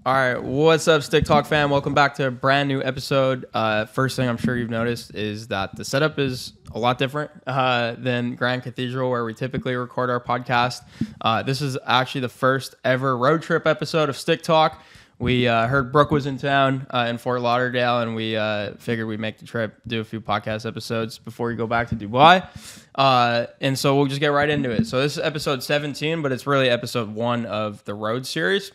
All right, what's up, Stick Talk fam? Welcome back to a brand new episode. First thing I'm sure you've noticed is that the setup is a lot different than Grand Cathedral, where we typically record our podcast. This is actually the first ever road trip episode of Stick Talk. We heard Brook was in town in Fort Lauderdale, and we figured we'd make the trip, do a few podcast episodes before we go back to Dubai. And so we'll just get right into it. So this is episode 17, but it's really episode 1 of the road series.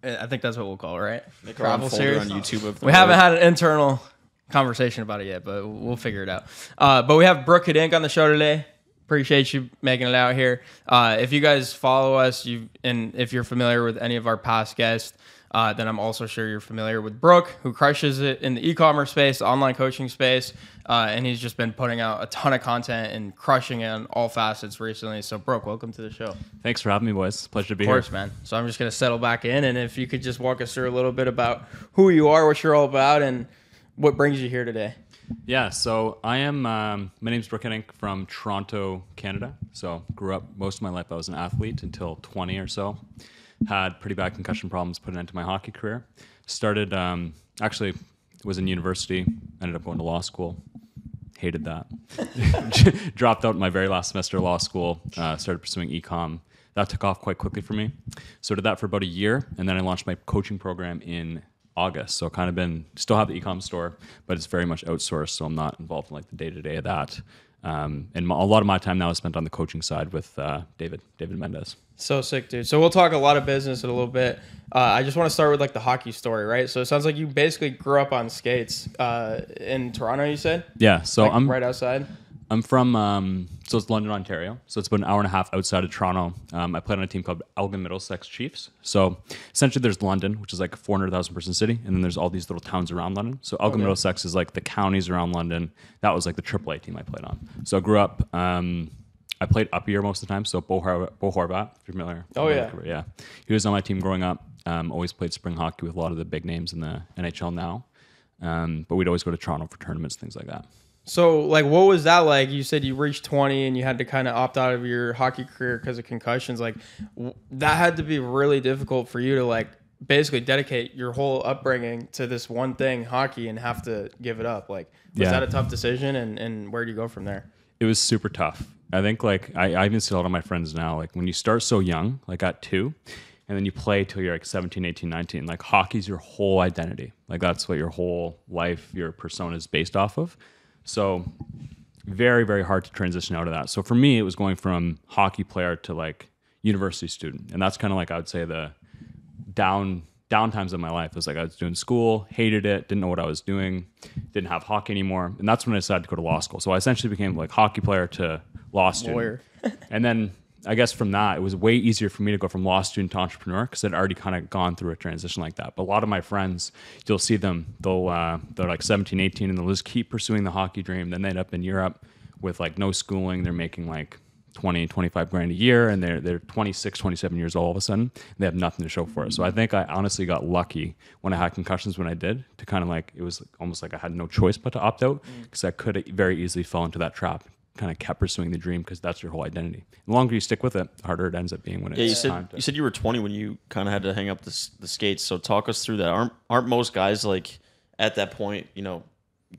I think that's what we'll call it, right? Make our own folder on YouTube of the We haven't had an internal conversation about it yet, but we'll figure it out. But we have Brook Hiddink on the show today. Appreciate you making it out here. If you guys follow us, and if you're familiar with any of our past guests, then I'm also sure you're familiar with Brook, who crushes it in the e-commerce space, online coaching space, and he's just been putting out a ton of content and crushing it on all facets recently. So, Brook, welcome to the show. Thanks for having me, boys. Pleasure to be here. Of course, man. So I'm just going to settle back in, and if you could just walk us through a little bit about who you are, what you're all about, and what brings you here today. Yeah, so I am, my name's Brook Hiddink from Toronto, Canada. So grew up most of my life, I was an athlete until 20 or so. Had pretty bad concussion problems, put an end to my hockey career. Started, actually was in university, ended up going to law school. Hated that. Dropped out my very last semester of law school, started pursuing eCom. That took off quite quickly for me. So did that for about a year, and then I launched my coaching program in August. So kind of still have the eCom store, but it's very much outsourced, so I'm not involved in like the day-to-day of that. And a lot of my time now is spent on the coaching side with David Mendez. So sick, dude. So we'll talk a lot of business in a little bit. I just want to start with like the hockey story, right? So it sounds like you basically grew up on skates in Toronto, you said? Yeah. So like I'm right outside. I'm from, so it's London, Ontario. So it's about an hour and a half outside of Toronto. I played on a team called Elgin Middlesex Chiefs. So essentially there's London, which is like a 400,000 person city. And then there's all these little towns around London. So Elgin Middlesex is like the counties around London. That was like the AAA team I played on. So I grew up, I played up here most of the time. So Bo Horvat, if you're familiar. Oh, yeah. Yeah. He was on my team growing up. Always played spring hockey with a lot of the big names in the NHL now. But we'd always go to Toronto for tournaments, things like that. So, like, what was that like? You said you reached 20 and you had to kind of opt out of your hockey career because of concussions. Like, that had to be really difficult for you to, like, basically dedicate your whole upbringing to this one thing, hockey, and have to give it up. Like, was that a tough decision, and where do you go from there? It was super tough. I think, like, I even see a lot of my friends now, like, when you start so young, like at 2, and then you play till you're like 17, 18, 19, like, hockey's your whole identity. Like, that's what your whole life, your persona is based off of. So very, very hard to transition out of that. So for me, it was going from hockey player to like university student. And that's kind of like, I would say the down times of my life. It was like I was doing school, hated it, didn't know what I was doing, didn't have hockey anymore. And that's when I decided to go to law school. So I essentially became like hockey player to law student. Lawyer. And then I guess from that, it was way easier for me to go from law student to entrepreneur because I'd already kind of gone through a transition like that. But a lot of my friends, you'll see them, they're like 17, 18, and they'll just keep pursuing the hockey dream. Then they end up in Europe with like no schooling. They're making like 20, 25 grand a year, and they're 26, 27 years old all of a sudden. They have nothing to show for it. So I think I honestly got lucky when I had concussions when I did to kind of like, it was almost like I had no choice but to opt out because I could very easily fall into that trap. Kind of kept pursuing the dream because that's your whole identity. The longer you stick with it, the harder it ends up being when it's time to... You said you were 20 when you kind of had to hang up the skates. So talk us through that. Aren't most guys like at that point, you know,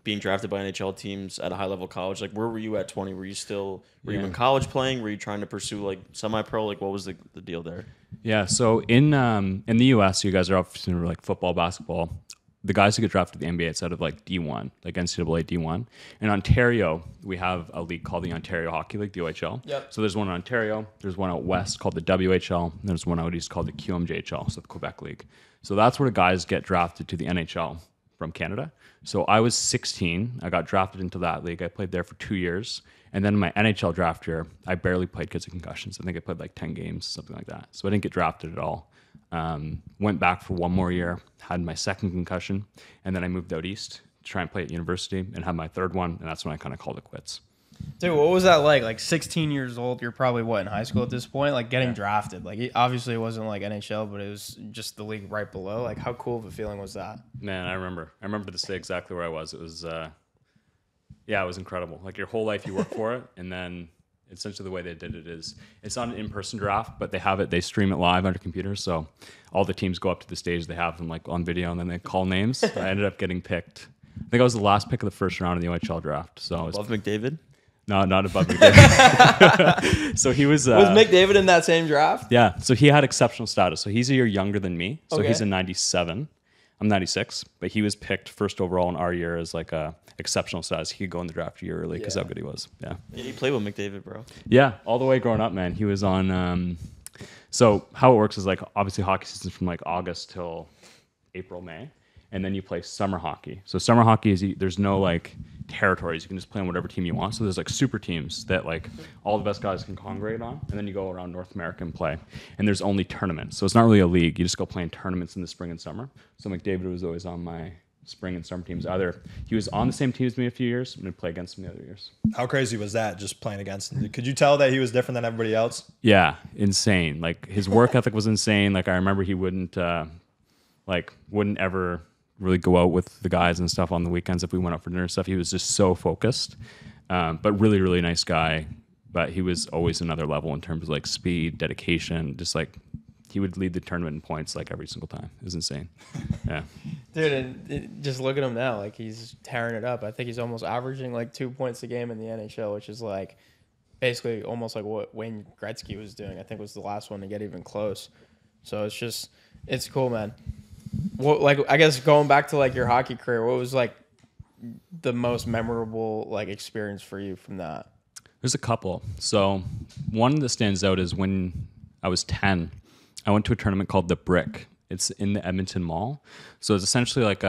being drafted by NHL teams at a high level college? Like, where were you at 20? Were you you in college playing? Were you trying to pursue like semi-pro? Like, what was the deal there? Yeah. So in the US, you guys are obviously like football, basketball. The guys who get drafted to the NBA, it's out of like D1, like NCAA D1. In Ontario, we have a league called the Ontario Hockey League, the OHL. Yep. So there's one in Ontario, there's one out west called the WHL, and there's one out east called the QMJHL, so the Quebec League. So that's where the guys get drafted to the NHL from Canada. So I was 16, I got drafted into that league. I played there for 2 years. And then in my NHL draft year, I barely played because of concussions. I think I played like 10 games, something like that. So I didn't get drafted at all. Went back for one more year, had my second concussion, and then I moved out east to try and play at university and had my third one, and that's when I kind of called it quits. Dude, what was that like? Like 16 years old, you're probably what, in high school at this point? Like getting drafted. Like obviously it wasn't like NHL, but it was just the league right below. Like how cool of a feeling was that? Man, I remember to this day exactly where I was. It was, it was incredible. Like your whole life you work for it, and then Essentially, the way they did it is it's not an in-person draft, but they stream it live on a computer. So all the teams go up to the stage, they have them like on video, and then they call names. I ended up getting picked. I think I was the last pick of the first round in the OHL draft. So Above McDavid? No, not above McDavid. So he was McDavid in that same draft? Yeah. So he had exceptional status. So he's a year younger than me. So Okay. he's in 97. I'm 96, but he was picked first overall in our year as like a exceptional status. He could go in the draft a year early because how good he was. Yeah. Yeah, he played with McDavid, bro. Yeah, all the way growing up, man. He was on. So how it works is like obviously hockey season's from like August till April, May, and then you play summer hockey. So summer hockey is there's no like territories. You can just play on whatever team you want. So there's like super teams that like all the best guys can congregate on, and then you go around North America and play. And there's only tournaments, so it's not really a league. You just go play in tournaments in the spring and summer. So McDavid was always on my spring and summer teams. Either he was on the same team as me a few years, and I'd play against him the other years. How crazy was that, just playing against him? Could you tell that he was different than everybody else? Yeah, insane. Like his work ethic was insane. Like I remember he wouldn't ever really go out with the guys and stuff on the weekends if we went out for dinner and stuff. He was just so focused, but really, really nice guy. But he was always another level in terms of like speed, dedication, just like he would lead the tournament in points like every single time. It was insane. Yeah. Dude, and just look at him now. Like, he's tearing it up. I think he's almost averaging like 2 points a game in the NHL, which is like basically almost like what Wayne Gretzky was doing. I think was the last one to get even close. So it's cool, man. What, like, I guess going back to like your hockey career, what was like the most memorable like experience for you from that? There's a couple. So one that stands out is when I was 10, I went to a tournament called the Brick. It's in the Edmonton Mall. So it's essentially like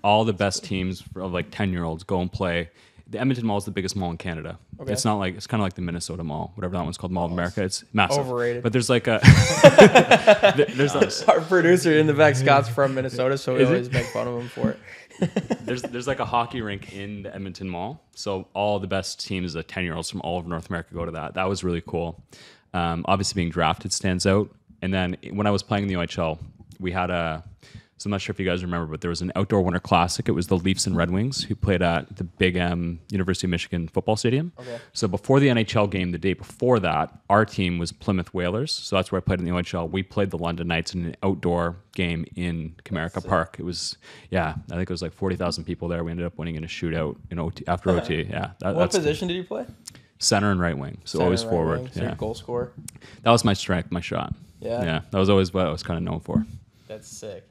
all the best teams of like 10-year-olds go and play. The Edmonton Mall is the biggest mall in Canada. Okay. It's kind of like the Minnesota Mall, whatever that one's called, Mall of America. It's massive. Overrated. But there's like a our producer in the back, Scott's from Minnesota, so we always make fun of him for it. there's like a hockey rink in the Edmonton Mall. So all the best teams, the 10-year-olds from all of North America go to that. That was really cool. Obviously being drafted stands out. And then when I was playing in the OHL, we had so I'm not sure if you guys remember, but there was an outdoor winter classic. It was the Leafs and Red Wings who played at the Big M University of Michigan football stadium. Okay. So before the NHL game, the day before that, our team was Plymouth Whalers. So that's where I played in the OHL. We played the London Knights in an outdoor game in Comerica Park. It was, I think it was like 40,000 people there. We ended up winning in a shootout in OT, after OT. Yeah. What position did you play? Center and right wing. So always forward. Wing, so yeah. Goal scorer. That was my strength, my shot. Yeah. That was always what I was kind of known for. That's sick.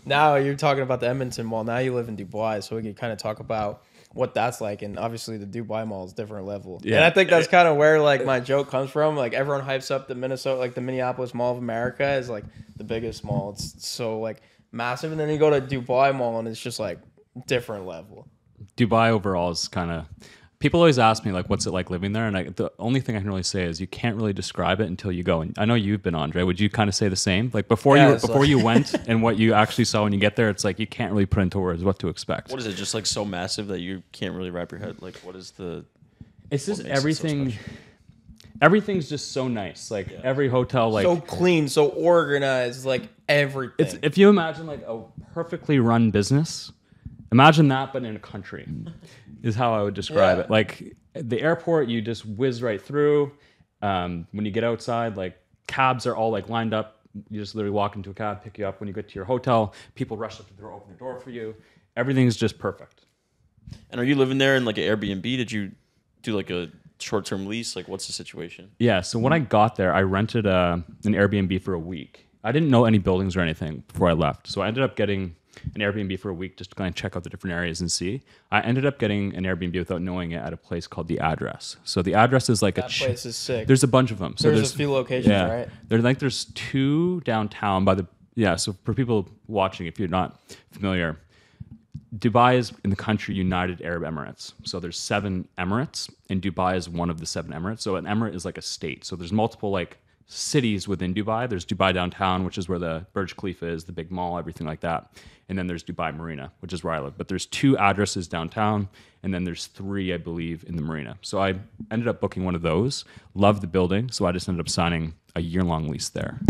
Now you're talking about the Edmonton Mall. Now you live in Dubai, so we can kind of talk about what that's like. And obviously the Dubai Mall is a different level. Yeah. And I think that's kind of where like my joke comes from. Like everyone hypes up the Minneapolis Mall of America as like the biggest mall. It's so like massive. And then you go to Dubai Mall and it's just like different level. Dubai overall is kind of... People always ask me, like, what's it like living there? And the only thing I can really say is you can't really describe it until you go. And I know you've been, Andre. Would you kind of say the same? Like, before you went and what you actually saw when you get there, it's like you can't really put into words what to expect. What is it, just like so massive that you can't really wrap your head? Like, what is the... It's just everything... Everything's just so nice. Like, every hotel, like... So clean, so organized, like everything. If you imagine, like, a perfectly run business, imagine that, but in a country. Is how I would describe it. Like the airport, you just whiz right through. When you get outside, like cabs are all like lined up. You just literally walk into a cab, pick you up. When you get to your hotel, people rush up to the door, open the door for you. Everything's just perfect. And are you living there in like an Airbnb? Did you do like a short-term lease? Like what's the situation? Yeah. So when I got there, I rented an Airbnb for a week. I didn't know any buildings or anything before I left. So I ended up getting an Airbnb for a week just to kind of check out the different areas and see. I ended up getting an Airbnb without knowing it at a place called The Address. So The Address is like that place is sick. There's a bunch of them. So there's a few locations, right? There's 2 downtown by the... Yeah, so for people watching, if you're not familiar, Dubai is in the country United Arab Emirates. So there's 7 Emirates, and Dubai is one of the 7 Emirates. So an emirate is like a state. So there's multiple like cities within Dubai. There's Dubai downtown, which is where the Burj Khalifa is, the big mall, everything like that. And then there's Dubai Marina, which is where I live. But there's 2 addresses downtown, and then there's 3, I believe, in the marina. So I ended up booking one of those. Loved the building, so I just ended up signing a year-long lease there.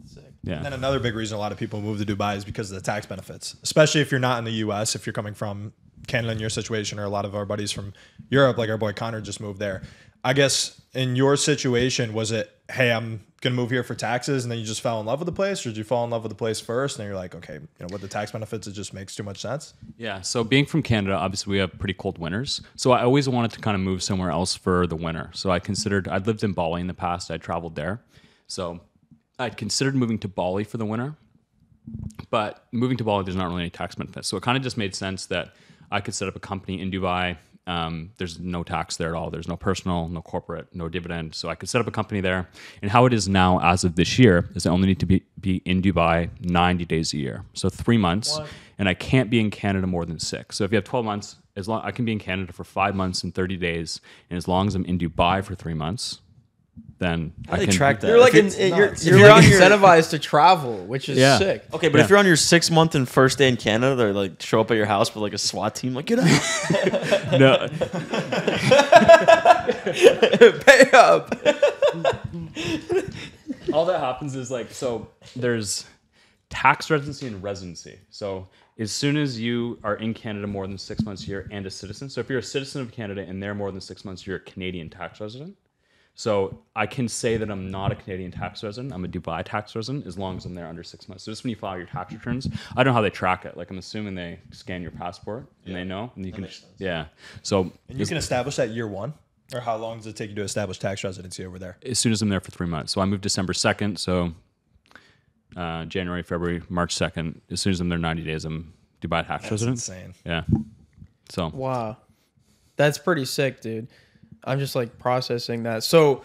Sick. Yeah. And then another big reason a lot of people move to Dubai is because of the tax benefits, especially if you're not in the U.S., if you're coming from Canada in your situation, or a lot of our buddies from Europe, like our boy Connor just moved there. I guess in your situation, was it, hey, I'm going to move here for taxes, and then you just fell in love with the place, or did you fall in love with the place first, and then you're like, okay, with the tax benefits, it just makes too much sense? Yeah, so being from Canada, obviously we have pretty cold winters. So I always wanted to kind of move somewhere else for the winter. So I'd lived in Bali in the past. I traveled there. So I'd considered moving to Bali for the winter. But moving to Bali, there's not really any tax benefits. So it kind of just made sense that I could set up a company in Dubai. There's no tax there at all. There's no personal, no corporate, no dividend. So I could set up a company there. And how it is now as of this year is I only need to be in Dubai 90 days a year. So 3 months. What? And I can't be in Canada more than 6. So if you have 12 months, I can be in Canada for 5 months and 30 days. And as long as I'm in Dubai for 3 months, then how do they track that? You're like you're incentivized to travel, which is sick. Okay, but if you're on your 6 month and first day in Canada, they're like show up at your house with like a SWAT team, like get out. No, pay up. All that happens is so there's tax residency and residency. So as soon as you are in Canada more than 6 months a year and a citizen, so if you're a citizen of Canada and there more than 6 months, you're a Canadian tax resident. So I can say that I'm not a Canadian tax resident. I'm a Dubai tax resident as long as I'm there under 6 months. So just when you file your tax returns, I don't know how they track it. Like I'm assuming they scan your passport and they know. And you can, yeah. So and you can establish that year one, or how long does it take you to establish tax residency over there? As soon as I'm there for 3 months. So I moved December 2nd. So January, February, March 2nd. As soon as I'm there 90 days, I'm Dubai tax resident. That's insane. Yeah. So wow, that's pretty sick, dude. I'm just like processing that. So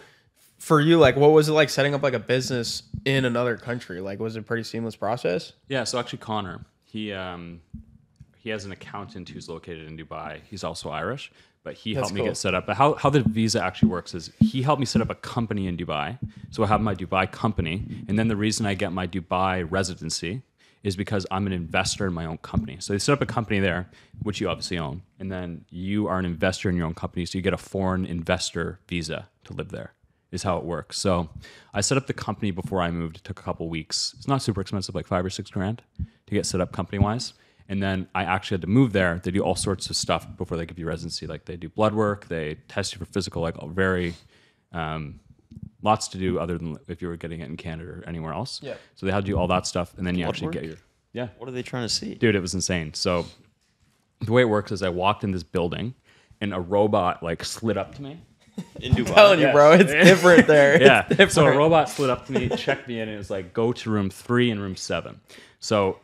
for you, like, what was it like setting up like a business in another country? Like, was it a pretty seamless process? Yeah. So actually, Connor, he has an accountant who's located in Dubai. He's also Irish, but he helped me get set up. But how the visa actually works is he helped me set up a company in Dubai. So I have my Dubai company, and then the reason I get my Dubai residency is because I'm an investor in my own company. So they set up a company there, which you obviously own, and then you are an investor in your own company, so you get a foreign investor visa to live there, is how it works. So I set up the company before I moved. It took a couple weeks. It's not super expensive, like $5 or $6 grand to get set up company-wise. And then I actually had to move there. They do all sorts of stuff before they give you residency. Like they do blood work, they test you for physical, like very... lots to do other than if you were getting it in Canada or anywhere else. Yeah. So they had to do all that stuff, and then you Blood actually work? get your... Yeah. What are they trying to see? Dude, it was insane. So the way it works is I walked in this building, and a robot like slid up to me. In Dubai. I'm telling you, bro, it's different there. Yeah. It's different. So a robot slid up to me, checked me in, and it was like, go to room 3 and room 7. So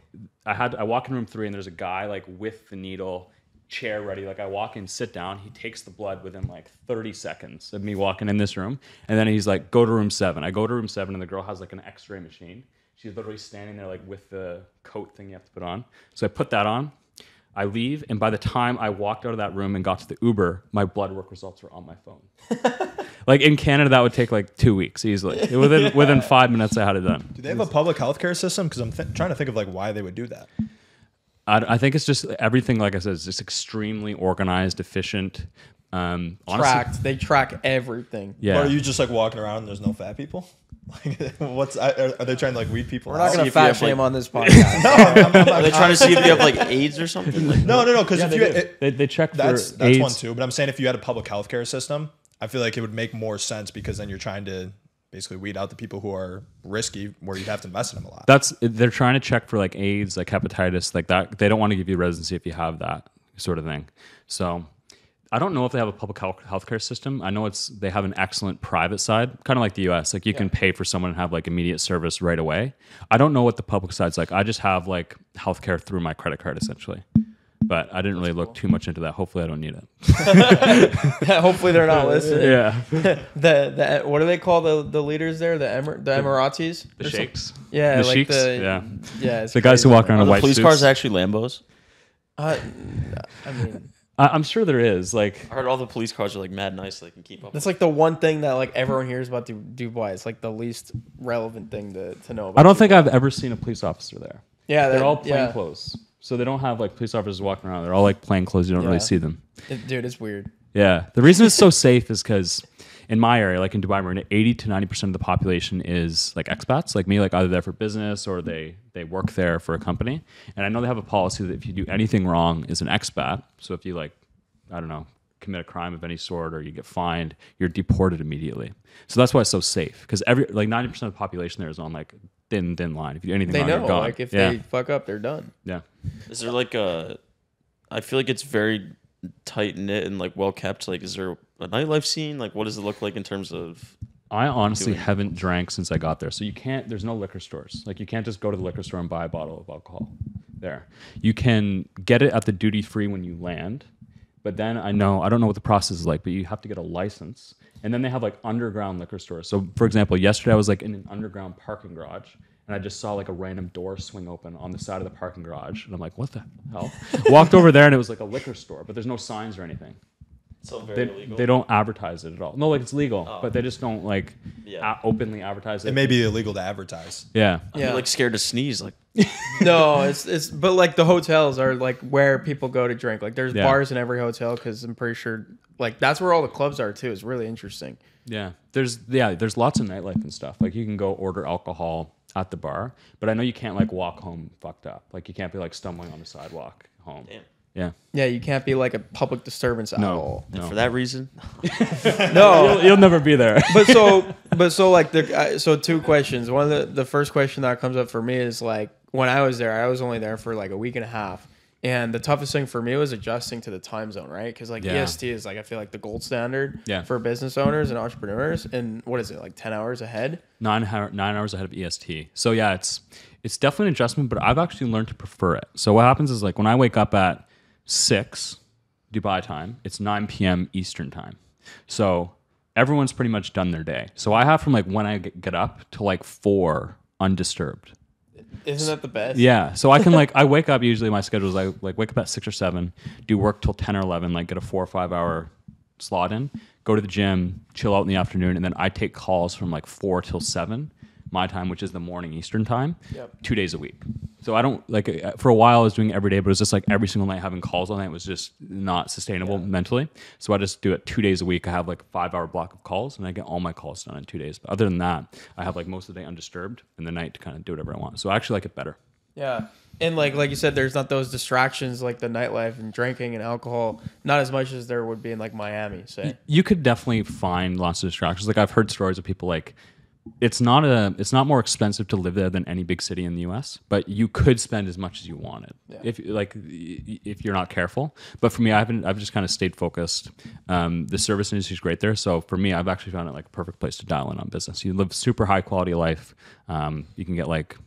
I walk in room 3, and there's a guy like with the needle, chair ready. Like I walk in, sit down, he takes the blood within like 30 seconds of me walking in this room. And then he's like, go to room 7. I go to room 7, and the girl has like an x-ray machine. She's literally standing there like with the coat thing you have to put on. So I put that on, I leave, and by the time I walked out of that room and got to the Uber, my blood work results were on my phone. Like in Canada, that would take like 2 weeks easily. Within 5 minutes, I had it done. Do they have a public healthcare system? Because I'm trying to think of like why they would do that. I think it's just everything, like I said, is just extremely organized, efficient. Honestly, Tracked. They track everything. yeah. Or are you just like walking around and there's no fat people? Like, are they trying to like weed people We're out? not going to if you have, fat shame like- on this podcast. Are they trying to see if you have like AIDS or something? Like, No, because if you They check for that's AIDS. one too. But I'm saying if you had a public healthcare system, I feel like it would make more sense because then you're trying to basically weed out the people who are risky, where you'd have to invest in them a lot. They're trying to check for like AIDS, like hepatitis, like that. They don't want to give you residency if you have that sort of thing. So I don't know if they have a public healthcare system. I know they have an excellent private side, kind of like the US. Like you can pay for someone and have like immediate service right away. I don't know what the public side's like. I just have like healthcare through my credit card essentially. But I didn't really look too much into that. Hopefully I don't need it. Hopefully they're not listening. Yeah. The what do they call the leaders there? The Emiratis? The Or sheikhs. yeah, The like sheiks. yeah. It's The guys who crazy. walk around are in the white police suits. cars actually Lambos? I mean, I'm sure there is. Like I heard all the police cars are like mad nice, so they can keep up. that's like the one thing that like everyone hears about Dubai. It's like the least relevant thing to know about. I don't think I've ever seen a police officer there. Yeah, They're all plain yeah. clothes. So they don't have like police officers walking around. They're all like plain clothes. You don't really Yeah. see them. Dude, it's weird. Yeah. The reason it's so safe is because in my area, like in Dubai Marina, 80 to 90% of the population is like expats, like me, like either there for business or they work there for a company. And I know they have a policy that if you do anything wrong as an expat, so if you like, I don't know, commit a crime of any sort or you get fined, you're deported immediately. So that's why it's so safe, because 90% of the population there is on like thin line. If you do anything They wrong, know, you're gone. like if they fuck up, they're done. Yeah. Is there like I feel like it's very tight knit and like well kept. Like, is there a nightlife scene? Like, what does it look like in terms of? I honestly haven't drank since I got there. So there's no liquor stores. Like, you can't just go to the liquor store and buy a bottle of alcohol there. You can get it at the duty free when you land. But then I don't know what the process is like, but you have to get a license. And then they have like underground liquor stores. So for example, yesterday I was like in an underground parking garage and I just saw like a random door swing open on the side of the parking garage. And I'm like, what the hell? Walked over there and it was like a liquor store, but there's no signs or anything. So very illegal. They don't advertise it at all. No, like it's legal, but they just don't like openly advertise it. It may be illegal to advertise. Yeah. I'm like scared to sneeze. Like, No, it's but like the hotels are like where people go to drink. Like there's bars in every hotel because I'm pretty sure like that's where all the clubs are too. It's really interesting. Yeah. There's lots of nightlife and stuff. Like you can go order alcohol at the bar, but I know you can't like walk home fucked up. Like you can't be like stumbling on the sidewalk home. damn. Yeah. Yeah, you can't be like a public disturbance at all. And for that reason, No, You'll never be there. so like so two questions. One of the first question that comes up for me is like when I was there, I was only there for like a week and a half, and the toughest thing for me was adjusting to the time zone, right? Because like EST is like I feel like the gold standard for business owners and entrepreneurs, and what is it like 10 hours ahead? 9 hours ahead of EST. So yeah, it's definitely an adjustment, but I've actually learned to prefer it. So what happens is like when I wake up at 6 Dubai time, it's 9 p.m. Eastern time. So everyone's pretty much done their day. So I have from like when I get up to like 4 undisturbed. Isn't that the best? Yeah. So I can like, I wake up, usually my schedule is like wake up at 6 or 7, do work till 10 or 11, like get a 4 or 5 hour slot in, go to the gym, chill out in the afternoon. And then I take calls from like 4 till 7 my time, which is the morning Eastern time, 2 days a week. So I don't like for a while I was doing it every day, but it was just like every single night having calls all night was just not sustainable mentally. So I just do it 2 days a week. I have like a 5-hour block of calls and I get all my calls done in 2 days. But other than that, I have like most of the day undisturbed and the night to kind of do whatever I want. So I actually like it better. Yeah. And like you said, there's not those distractions like the nightlife and drinking and alcohol, not as much as there would be in like Miami, say. You could definitely find lots of distractions. Like I've heard stories of people like it's not more expensive to live there than any big city in the US, but you could spend as much as you wanted if you're not careful. But for me, I've just kind of stayed focused. The service industry is great there, so for me, I've actually found it like a perfect place to dial in on business. You live super high quality life. You can get like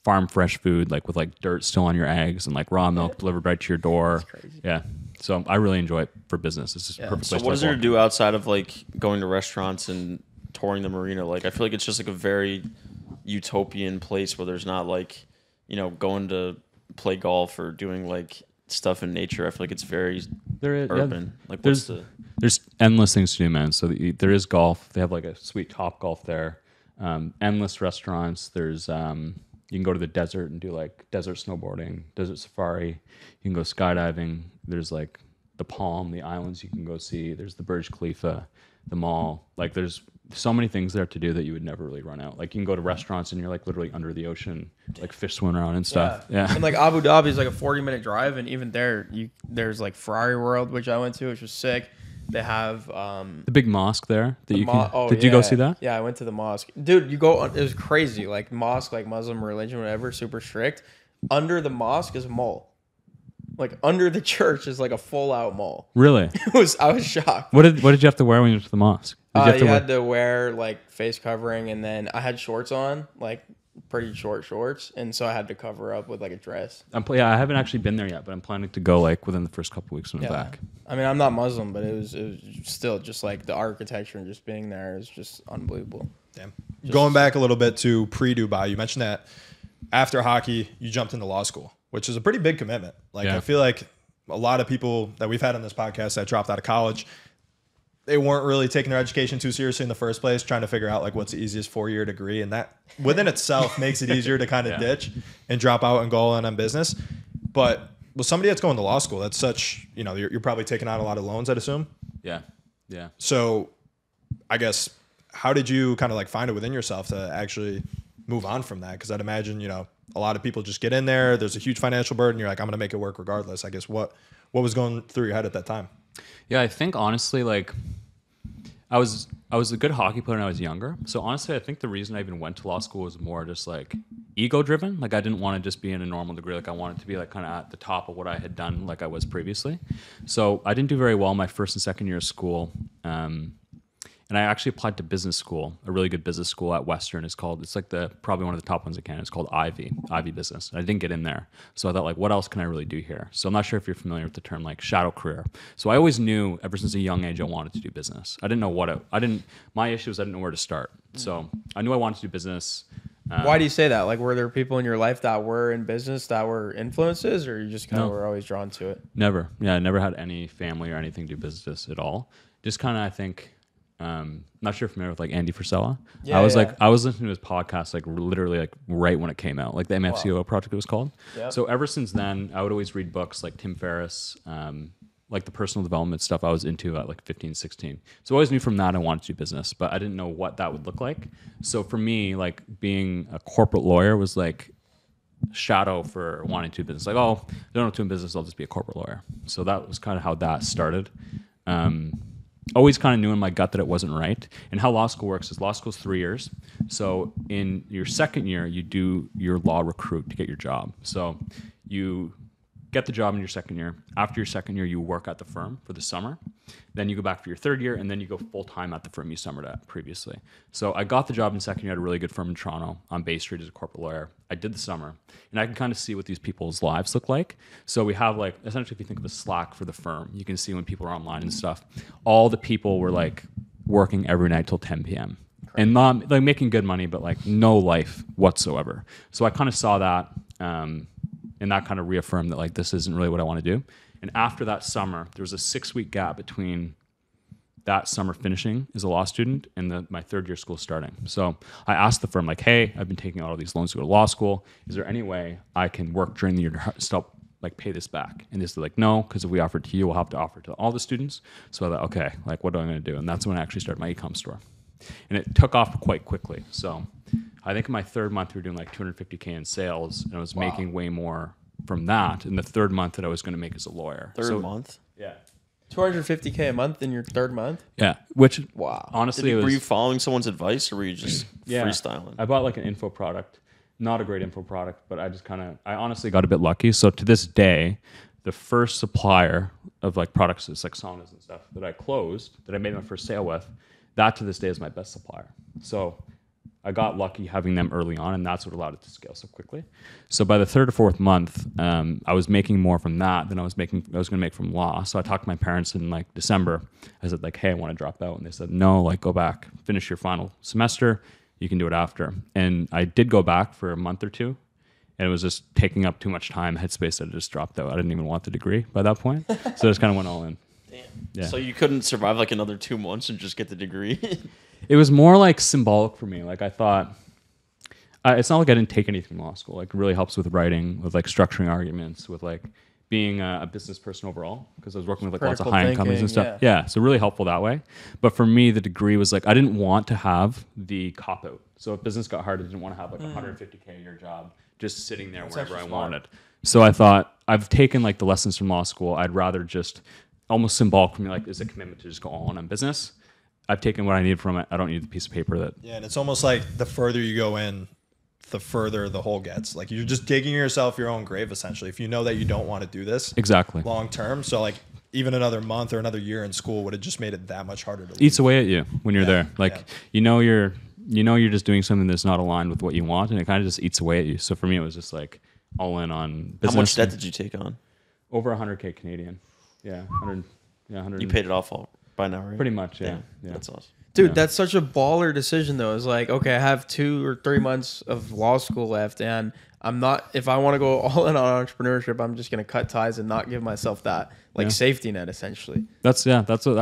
farm fresh food, like with like dirt still on your eggs and like raw milk delivered right to your door. That's crazy. Yeah. So I really enjoy it for business. It's just a perfect place. So what is there to do outside of like going to restaurants and touring the marina? Like I feel like it's just like a very utopian place where there's not like, you know, going to play golf or doing like stuff in nature. I feel like it's very urban. Like there's endless things to do, man. So there is golf. They have like a sweet Top Golf there. Endless restaurants. There's you can go to the desert and do like desert snowboarding, desert safari. You can go skydiving. There's like the Palm, the islands you can go see. There's the Burj Khalifa, the mall. Like there's so many things there to do that you would never really run out. Like you can go to restaurants and you're like literally under the ocean, like fish swimming around and stuff. Yeah. And like Abu Dhabi is like a 40-minute drive, and even there's like Ferrari World, which I went to, which was sick. They have the big mosque there that you can. Did you go see that? Yeah, I went to the mosque. Dude, you go. It was crazy. Like mosque, like Muslim religion, whatever, super strict. Under the mosque is a mall. Like under the church is like a full out mall. Really? I was shocked. What did you have to wear when you went to the mosque? You had to wear like face covering, and then I had shorts on, like pretty short shorts, and so I had to cover up with like a dress. I haven't actually been there yet, but I'm planning to go like within the first couple weeks when I'm back. I mean, I'm not Muslim, but it was still just like the architecture and just being there is just unbelievable. Damn. Going back a little bit to pre-Dubai, you mentioned that after hockey, you jumped into law school, which is a pretty big commitment. Like I feel like a lot of people that we've had on this podcast that dropped out of college, they weren't really taking their education too seriously in the first place, trying to figure out like what's the easiest 4-year degree. And that within itself makes it easier to kind of ditch and drop out and go on business. But with somebody that's going to law school, that's such, you know, you're probably taking out a lot of loans, I'd assume. Yeah. Yeah. So I guess, how did you kind of like find it within yourself to actually move on from that? Because I'd imagine, you know, a lot of people just get in there. There's a huge financial burden. You're like, I'm going to make it work regardless. I guess what was going through your head at that time? Yeah, I think honestly, like I was a good hockey player when I was younger. So honestly, I think the reason I even went to law school was more just like ego driven. Like I didn't want to just be in a normal degree. Like I wanted to be like kind of at the top of what I had done, like I was previously. So I didn't do very well my first and second year of school. And I actually applied to business school, a really good business school at Western. It's like probably one of the top ones in Canada. It's called Ivy Business. And I didn't get in there. So I thought like, what else can I really do here? So I'm not sure if you're familiar with the term like shadow career. So I always knew ever since a young age I wanted to do business. I didn't know my issue was I didn't know where to start. So I knew I wanted to do business. Why do you say that? Like, were there people in your life that were in business that were influences, or you just kind of were always drawn to it? Never. Yeah, I never had any family or anything to do business at all. Just kind of, I think, not sure if you're familiar with like Andy Frisella. Yeah, I was listening to his podcast like literally like right when it came out, like the MFCO project it was called. Yep. So ever since then, I would always read books like Tim Ferriss, like the personal development stuff I was into at like 15, 16. So I always knew from that I wanted to do business, but I didn't know what that would look like. So for me, like being a corporate lawyer was like shadow for wanting to do business. Like, oh, I don't know what to do in business, I'll just be a corporate lawyer. So that was kind of how that started. Always kind of knew in my gut that it wasn't right. And how law school works is law school's 3 years. So in your second year, you do your law recruit to get your job. So you get the job in your second year. After your second year, you work at the firm for the summer. Then you go back for your third year, and then you go full-time at the firm you summered at previously. So I got the job in second year at a really good firm in Toronto on Bay Street as a corporate lawyer. I did the summer, and I can kind of see what these people's lives look like. So we have like, essentially if you think of a Slack for the firm, you can see when people are online and stuff, all the people were like working every night till 10 p.m. And not like making good money, but like no life whatsoever. So I kind of saw that, and that kind of reaffirmed that like this isn't really what I want to do. And after that summer, there was a 6-week gap between that summer finishing as a law student and my third year school starting. So I asked the firm like, hey, I've been taking out all these loans to go to law school. Is there any way I can work during the year to stop like pay this back? And they're like, no, because if we offer it to you, we'll have to offer it to all the students. So I thought, okay, like what am I going to do? And that's when I actually started my eCom store. And it took off quite quickly. So I think in my third month, we were doing like $250K in sales, and I was making way more from that in the third month that I was going to make as a lawyer. Third month? Yeah. $250K a month in your third month? Yeah. Which, wow. Honestly, were you following someone's advice, or were you just freestyling? I bought like an info product. Not a great info product, but I honestly got a bit lucky. So to this day, the first supplier of like products, it's like saunas and stuff, that I closed, that I made my first sale with, that to this day is my best supplier. So I got lucky having them early on, and that's what allowed it to scale so quickly. So by the third or fourth month, I was making more from that than I was going to make from law. So I talked to my parents in like December. I said like, hey, I want to drop out. And they said, no, like go back, finish your final semester. You can do it after. And I did go back for a month or two, and it was just taking up too much time, headspace, that I just dropped out. I didn't even want the degree by that point. So I just kind of went all in. Damn. Yeah. So you couldn't survive like another 2 months and just get the degree? It was more like symbolic for me. Like I thought, it's not like I didn't take anything in law school. Like it really helps with writing, with like structuring arguments, with like being a business person overall, because I was working with like lots of high-end companies and stuff. Yeah, so really helpful that way. But for me, the degree was like, I didn't want to have the cop-out. So if business got hard, I didn't want to have like a $150K a year job just sitting there wherever I wanted. So I thought, I've taken like the lessons from law school. I'd rather just, almost symbolic for me, like is a commitment to just go all in on business. I've taken what I need from it. I don't need the piece of paper that. Yeah, and it's almost like the further you go in, the further the hole gets. Like you're just digging yourself your own grave, essentially, if you know that you don't want to do this exactly long term. So like even another month or another year in school would have just made it that much harder to leave. Eats away at you when you're there. Like you know you're just doing something that's not aligned with what you want, and it kind of just eats away at you. So for me, it was just like all in on business. How much debt did you take on? Over 100K Canadian. Yeah, 100. Yeah, 100. You paid it off all by now, right? Pretty much. Yeah. That's awesome. Dude, that's such a baller decision, though. It's like, okay, I have 2 or 3 months of law school left, and I'm not, if I want to go all in on entrepreneurship, I'm just going to cut ties and not give myself that safety net, essentially. That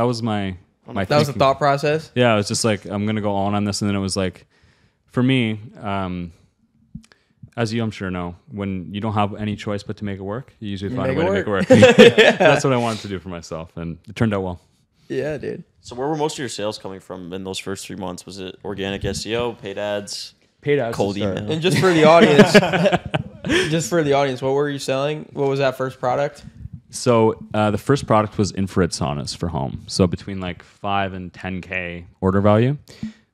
was my that was the thought process? Yeah, it was just like, I'm going to go all in on this. And then it was like, for me, as you I'm sure know, when you don't have any choice but to make it work, you usually find a way to make it work. That's what I wanted to do for myself, and it turned out well. Yeah, dude. So where were most of your sales coming from in those first 3 months? Was it organic SEO, paid ads, cold email? And just for the audience, what were you selling? What was that first product? So the first product was infrared saunas for home. So between like 5 and 10K order value.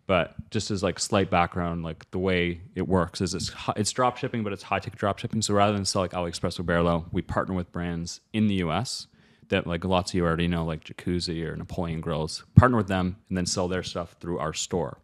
But just as like slight background, like the way it works is it's drop shipping, but it's high ticket drop shipping. So rather than sell like AliExpress or Barlow, we partner with brands in the US that like lots of you already know, like Jacuzzi or Napoleon Grills, partner with them and then sell their stuff through our store.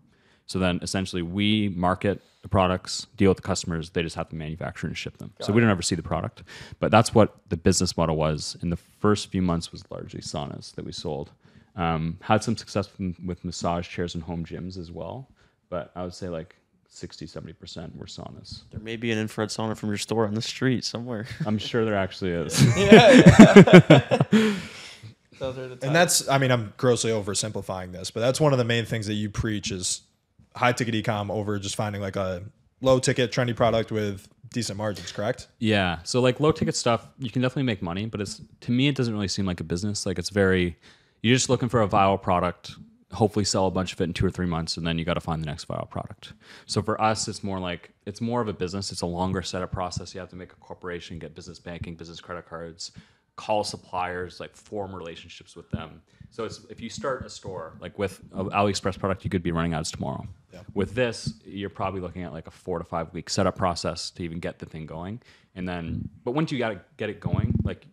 So then essentially we market the products, deal with the customers, they just have to manufacture and ship them. So we don't ever see the product. But that's what the business model was. In the first few months was largely saunas that we sold. Had some success with massage chairs and home gyms as well. But I would say like 60-70% were saunas. There may be an infrared sauna from your store on the street somewhere. I'm sure there actually is. Those are the types. And that's, I mean, I'm grossly oversimplifying this, but that's one of the main things that you preach is high ticket ecom over just finding like a low ticket trendy product with decent margins, correct? Yeah. So like low ticket stuff, you can definitely make money, but to me, it doesn't really seem like a business. Like it's you're just looking for a viral product, hopefully sell a bunch of it in 2 or 3 months, and then you got to find the next viral product. So for us, it's more of a business. It's a longer setup process. You have to make a corporation, get business banking, business credit cards, call suppliers, like form relationships with them. So if you start a store, like with an AliExpress product, you could be running ads tomorrow. Yeah. With this, you're probably looking at like a 4 to 5 week setup process to even get the thing going. But once you got to get it going, like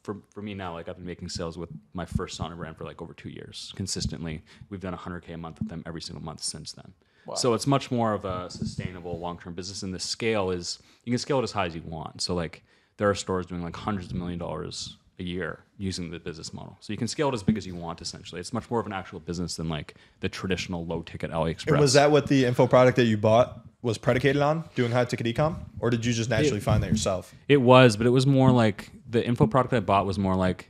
for me now, like I've been making sales with my first sauna brand for like over 2 years consistently. We've done 100K a month with them every single month since then. Wow. So it's much more of a sustainable long-term business. And the scale is, you can scale it as high as you want. So like there are stores doing like hundreds of $1 million a year using the business model. So you can scale it as big as you want, essentially. It's much more of an actual business than like the traditional low ticket AliExpress. And was that what the info product that you bought was predicated on, doing high ticket ecom? Or did you just naturally find that yourself? It was, but it was more like the info product I bought was more like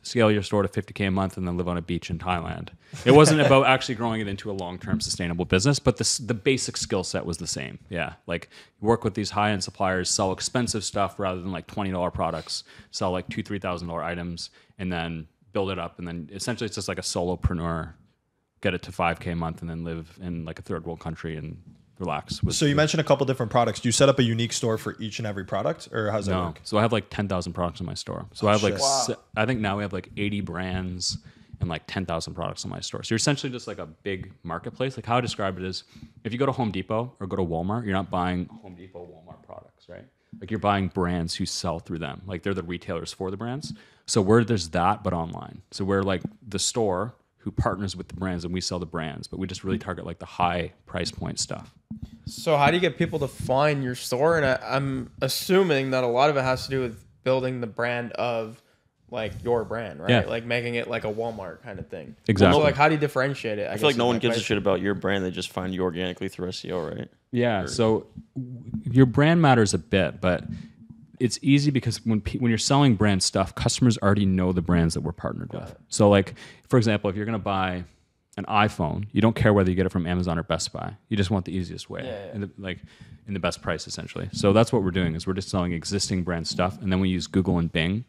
scale your store to 50K a month and then live on a beach in Thailand. It wasn't about actually growing it into a long-term sustainable business, but the basic skill set was the same. Yeah, like work with these high-end suppliers, sell expensive stuff rather than like $20 products, sell like $2,000, $3,000 items, and then build it up. And then essentially it's just like a solopreneur, get it to 5K a month and then live in like a third world country and relax. So you mentioned a couple different products. Do you set up a unique store for each and every product, or how's that work? So I have like 10,000 products in my store. So I have like, I think now we have like 80 brands and like 10,000 products in my store. So you're essentially just like a big marketplace. Like how I describe it is, if you go to Home Depot or go to Walmart, you're not buying Home Depot, Walmart products, right? Like you're buying brands who sell through them. Like they're the retailers for the brands. So there's that, but online. So we're like the store who partners with the brands and we sell the brands, but we just really target like the high price point stuff. So how do you get people to find your store? And I'm assuming that a lot of it has to do with building the brand of like your brand, right? Yeah. Like making it like a Walmart kind of thing. Exactly. So like how do you differentiate it? I feel like no one gives a shit about your brand. They just find you organically through SEO, right? Yeah. So your brand matters a bit, but it's easy because when you're selling brand stuff, customers already know the brands that we're partnered with. So like, for example, if you're going to buy an iPhone, you don't care whether you get it from Amazon or Best Buy. You just want the easiest way, and in the best price, essentially. So that's what we're doing is we're just selling existing brand stuff, and then we use Google and Bing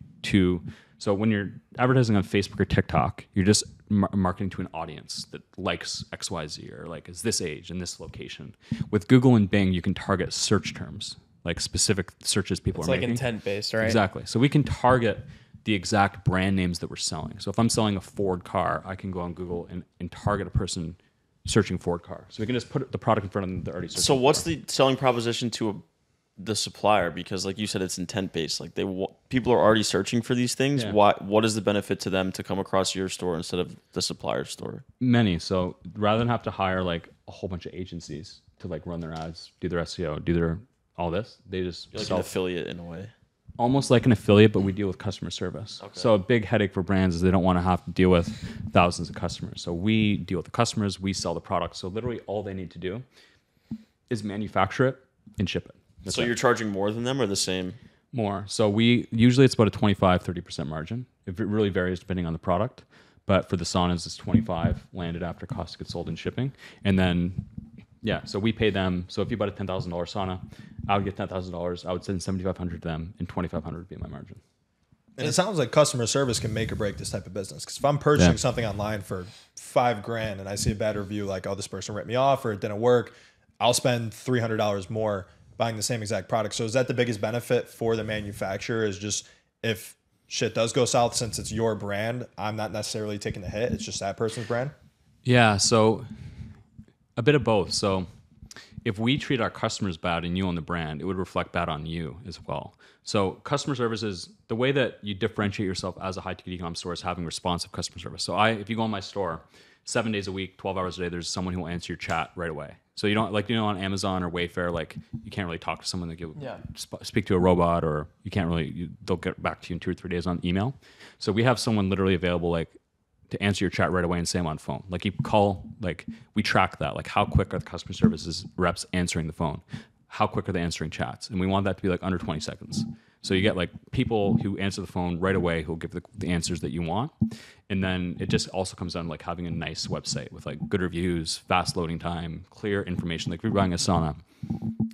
so when you're advertising on Facebook or TikTok, you're just marketing to an audience that likes XYZ or like is this age and this location. With Google and Bing, you can target search terms, like specific searches people are making. It's like intent-based, right? Exactly. So we can target the exact brand names that we're selling. So if I'm selling a Ford car, I can go on Google and target a person searching Ford car. So we can just put the product in front of them that they're already searching. So what's the selling proposition to the supplier? Because like you said, it's intent-based. Like people are already searching for these things. Yeah. What is the benefit to them to come across your store instead of the supplier's store? Many. So rather than have to hire like a whole bunch of agencies to like run their ads, do their SEO, do their all this, they just You're like an affiliate in a way. Almost like an affiliate, but we deal with customer service. Okay. So a big headache for brands is they don't want to have to deal with thousands of customers. So we deal with the customers, we sell the product. So literally all they need to do is manufacture it and ship it. That's so you're charging more than them or the same? More. So usually it's about a 25-30% margin. It really varies depending on the product. But for the saunas, it's 25 landed after cost of goods sold and shipping. And then, so we pay them. So if you bought a $10,000 sauna, I would get $10,000. I would send $7,500 to them, and $2,500 would be my margin. And it sounds like customer service can make or break this type of business. Because if I'm purchasing something online for $5,000 and I see a bad review like, oh, this person ripped me off or it didn't work, I'll spend $300 more buying the same exact product. So is that the biggest benefit for the manufacturer is just if shit does go south, since it's your brand, I'm not necessarily taking the hit. It's just that person's brand. Yeah. So a bit of both. So if we treat our customers bad and you own the brand, it would reflect bad on you as well. So customer service is the way that you differentiate yourself as a high-ticket e-com store, is having responsive customer service. So if you go in my store 7 days a week, 12 hours a day, there's someone who will answer your chat right away. So you don't, like, on Amazon or Wayfair, like, you can't really talk to someone that speak to a robot, or you can't really, they'll get back to you in 2 or 3 days on email. So we have someone literally available, like, to answer your chat right away and say I'm on phone. Like, you call, like, we track that. Like, how quick are the customer services reps answering the phone? How quick are they answering chats? And we want that to be like under 20 seconds. So you get like people who answer the phone right away, who'll give the answers that you want. And then it just also comes down to like having a nice website with like good reviews, fast loading time, clear information. Like if you're buying a sauna,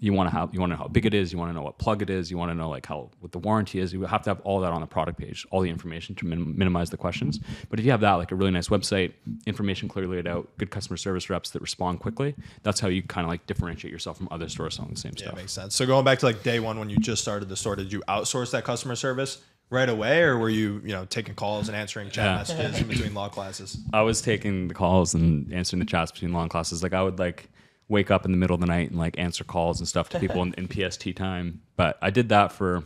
you want to know how big it is, you want to know what plug it is, you want to know like what the warranty is. You have to have all that on the product page, all the information to minimize the questions. But if you have that, like a really nice website, information clearly laid out, good customer service reps that respond quickly, that's how you kind of like differentiate yourself from other stores selling the same stuff. Yeah, makes sense. So going back to like day one when you just started the store, did you outsource that customer service right away, or were you taking calls and answering chat messages in between law classes? I was taking the calls and answering the chats between law classes. Like I would like wake up in the middle of the night and like answer calls and stuff to people in PST time. But I did that for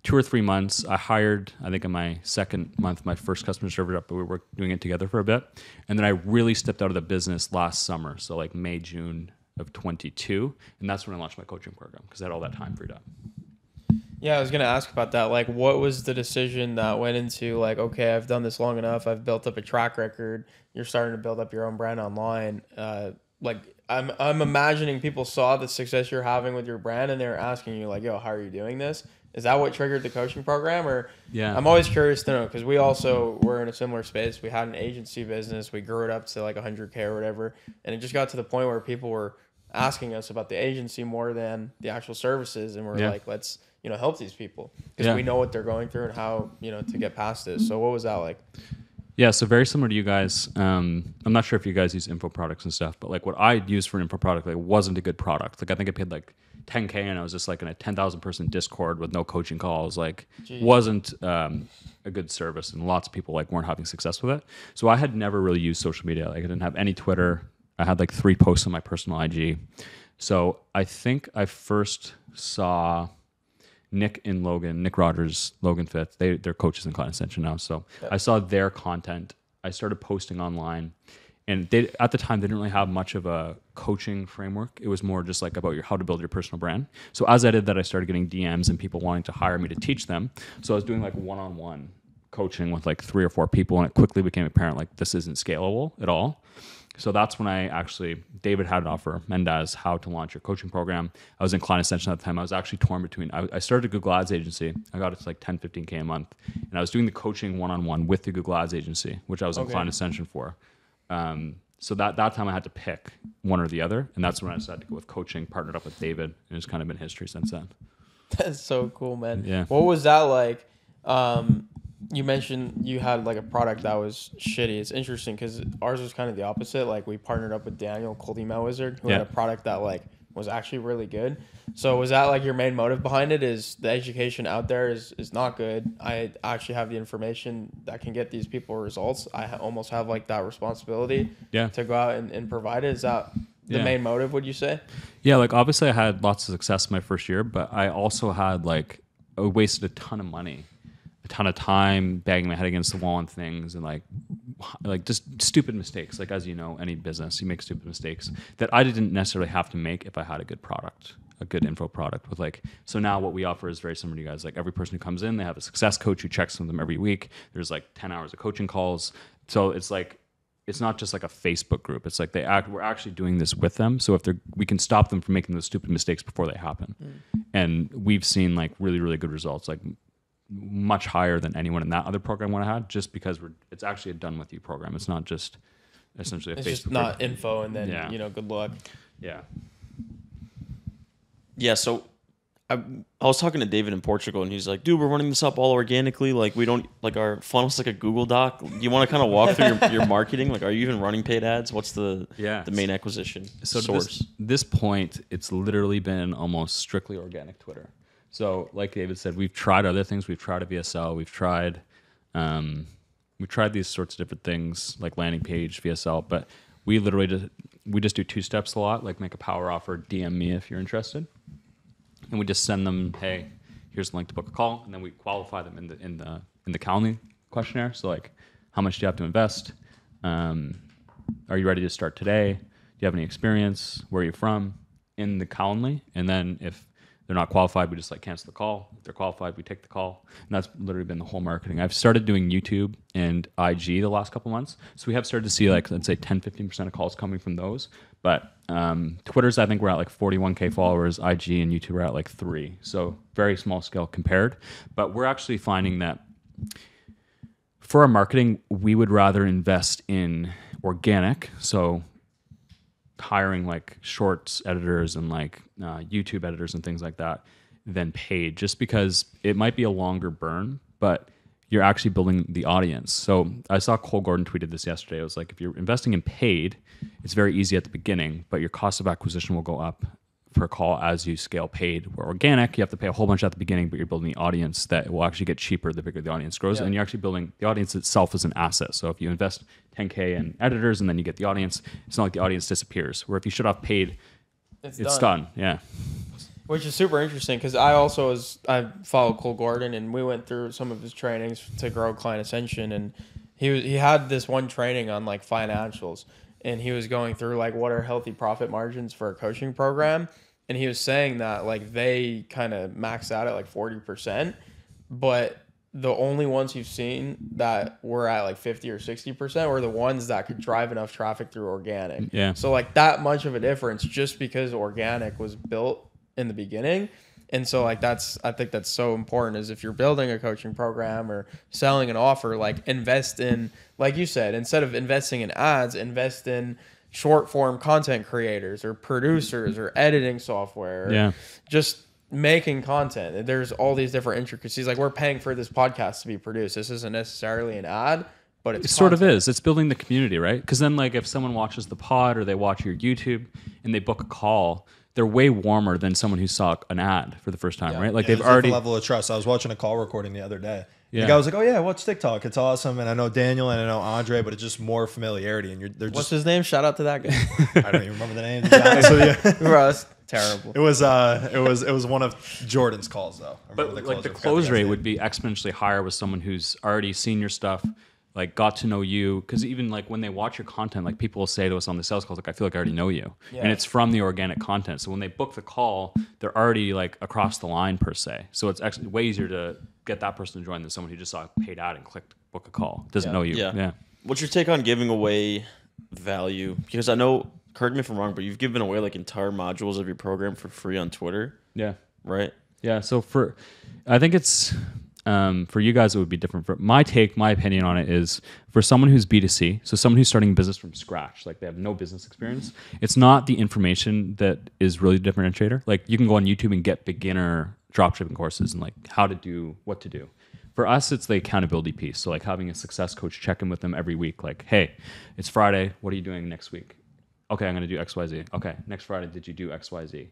2 or 3 months. I hired, I think in my second month, my first customer service rep, but we were doing it together for a bit. And then I really stepped out of the business last summer. So like May, June of 22. And that's when I launched my coaching program, because I had all that time freed up. Yeah, I was going to ask about that. Like, what was the decision that went into like, okay, I've done this long enough. I've built up a track record. You're starting to build up your own brand online. Like, I'm imagining people saw the success you're having with your brand and they're asking you like, yo, how are you doing this? Is that what triggered the coaching program? Or yeah, I'm always curious to know, because we also were in a similar space. We had an agency business. We grew it up to like 100K or whatever. And it just got to the point where people were asking us about the agency more than the actual services. And we're like, let's, help these people, because we know what they're going through and how, to get past this. So what was that like? Yeah, so very similar to you guys. I'm not sure if you guys use info products and stuff, but like what I used for an info product, like wasn't a good product. Like I think I paid like $10K and I was just like in a 10,000 person Discord with no coaching calls. Like wasn't a good service, and lots of people like weren't having success with it. So I had never really used social media. Like I didn't have any Twitter. I had like 3 posts on my personal IG. So I think I first saw Nick Rogers, Logan Fifth, they're coaches in Client Extension now. So I saw their content. I started posting online, and at the time they didn't really have much of a coaching framework. It was more just like about how to build your personal brand. So as I did that, I started getting DMs and people wanting to hire me to teach them. So I was doing like one-on-one coaching with like 3 or 4 people, and it quickly became apparent like this isn't scalable at all. So that's when David had an offer, Mendez, how to launch your coaching program. I was in Client Extension at the time. I was actually torn between, I started a Google Ads agency. I got it to like 10, 15K a month. And I was doing the coaching one-on-one with the Google Ads agency, which I was in Client Extension for. So that time I had to pick one or the other. And that's when I decided to go with coaching, partnered up with David. And it's kind of been history since then. That's so cool, man. Yeah. What was that like? You mentioned you had like a product that was shitty. It's interesting because ours was kind of the opposite. Like we partnered up with Daniel, Cold Email Wizard, who had a product that like was actually really good. So was that like your main motive behind it? Is the education out there is not good? I actually have the information that can get these people results. I almost have like that responsibility to go out and provide it. Is that the main motive, would you say? Yeah, like obviously I had lots of success my first year, but I also had I wasted a ton of money, a ton of time banging my head against the wall on things, and like just stupid mistakes. Like, as you know, any business, you make stupid mistakes that I didn't necessarily have to make if I had a good product, a good info product with so now what we offer is very similar to you guys. Like every person who comes in, they have a success coach who checks with them every week. There's like 10 hours of coaching calls. So it's like, it's not just like a Facebook group. It's like we're actually doing this with them. So if we can stop them from making those stupid mistakes before they happen. And we've seen like really, really good results, like much higher than anyone in that other program would have had, just because it's actually a done with you program. It's not just essentially a Facebook. It's just not info and then, good luck. Yeah. Yeah. So I was talking to David in Portugal, and he's like, dude, we're running this up all organically. Like, we don't, like, our funnel's like a Google Doc. You want to kind of walk through your marketing? Like, are you even running paid ads? What's the main acquisition source? This point, it's literally been almost strictly organic Twitter. So like David said, we've tried other things. We've tried a VSL. We've tried these sorts of different things like landing page, VSL, but we just do 2 steps a lot, like make a power offer, DM me if you're interested. And we just send them, hey, here's the link to book a call. And then we qualify them in the Calendly questionnaire. So like, how much do you have to invest? Are you ready to start today? Do you have any experience? Where are you from? In the Calendly. And then if they're not qualified, we just like cancel the call. If they're qualified, we take the call. And that's literally been the whole marketing. I've started doing YouTube and IG the last couple months. So we have started to see like, let's say 10, 15% of calls coming from those. But Twitter's, I think we're at like 41K followers. IG and YouTube are at like 3. So very small scale compared. But we're actually finding that for our marketing, we would rather invest in organic. So hiring like shorts editors and like YouTube editors and things like that than paid, just because it might be a longer burn, but you're actually building the audience. So I saw Cole Gordon tweeted this yesterday. It was like, if you're investing in paid, it's very easy at the beginning, but your cost of acquisition will go up per call as you scale paid. Where organic, you have to pay a whole bunch at the beginning, but you're building the audience that will actually get cheaper the bigger the audience grows. And you're actually building the audience itself as an asset. So if you invest 10K in editors and then you get the audience, it's not like the audience disappears. Where if you shut off paid, it's done. Yeah. Which is super interesting because I followed Cole Gordon and we went through some of his trainings to grow client ascension, and he had this one training on like financials, and he was going through like what are healthy profit margins for a coaching program. And he was saying that like they kind of max out at like 40%, but the only ones you've seen that were at like 50 or 60% were the ones that could drive enough traffic through organic. Yeah. So like that much of a difference just because organic was built in the beginning. And so like I think that's so important, is if you're building a coaching program or selling an offer, like invest in, like you said, instead of investing in ads, invest in short form content creators or producers or editing software. Yeah. Just making content. There's all these different intricacies. Like we're paying for this podcast to be produced. This isn't necessarily an ad, but it sort of is. It's building the community, right? Because then like if someone watches the pod or they watch your YouTube and they book a call, they're way warmer than someone who saw an ad for the first time, right? Like they've already level of trust. I was watching a call recording the other day. Yeah. The guy was like, "Oh yeah, what's TikTok? It's awesome." And I know Daniel and I know Andre, but it's just more familiarity. And they're What's his name? Shout out to that guy. I don't even remember the name. To be honest with you. Bro, that's terrible. It was one of Jordan's calls though. But like the close rate would be exponentially higher with someone who's already seen your stuff, like got to know you. Because even like when they watch your content, like people will say to us on the sales calls, like, I feel like I already know you. Yeah. And it's from the organic content. So when they book the call, they're already like across the line per se. So it's actually way easier to get that person to join than someone who just saw a paid ad and clicked book a call. Doesn't know you. Yeah. What's your take on giving away value? Because I know, correct me if I'm wrong, but you've given away like entire modules of your program for free on Twitter. Yeah. Right? Yeah. So I think it's, for you guys, it would be different. For my opinion on it is for someone who's B2C, so someone who's starting a business from scratch, like they have no business experience, it's not the information that is really the differentiator. Like you can go on YouTube and get beginner dropshipping courses and like how to do, what to do. For us, it's the accountability piece. So like having a success coach check in with them every week. Like, hey, it's Friday. What are you doing next week? Okay, I'm going to do XYZ. Okay, next Friday, did you do XYZ?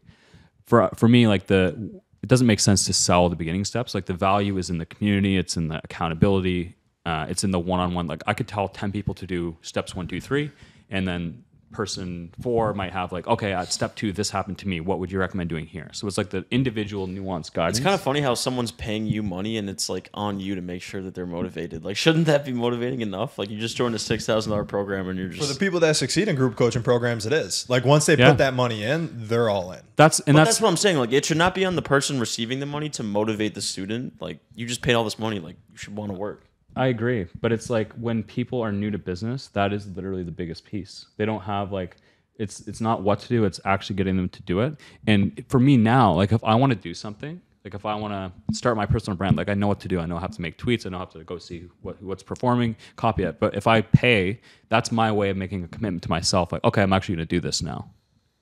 For me, like it doesn't make sense to sell the beginning steps. Like the value is in the community. It's in the accountability. It's in the one-on-one. Like I could tell 10 people to do steps 1, 2, 3, and then person 4 might have like, okay, at step 2, this happened to me. What would you recommend doing here? So it's like the individual nuanced guidance. It's kind of funny how someone's paying you money and it's like on you to make sure that they're motivated. Like, shouldn't that be motivating enough? Like you just joined a $6,000 program and you're just... For the people that succeed in group coaching programs, it is. Like once they put that money in, they're all in. That's what I'm saying. Like it should not be on the person receiving the money to motivate the student. Like you just paid all this money. Like you should want to work. I agree. But it's like when people are new to business, that is literally the biggest piece. They don't have like... It's not what to do, it's actually getting them to do it. And for me now, like if I want to do something, like if I want to start my personal brand, like I know what to do. I know how to make tweets. I know how to go see what's performing, copy it. But if I pay, that's my way of making a commitment to myself. Like, okay, I'm actually going to do this now.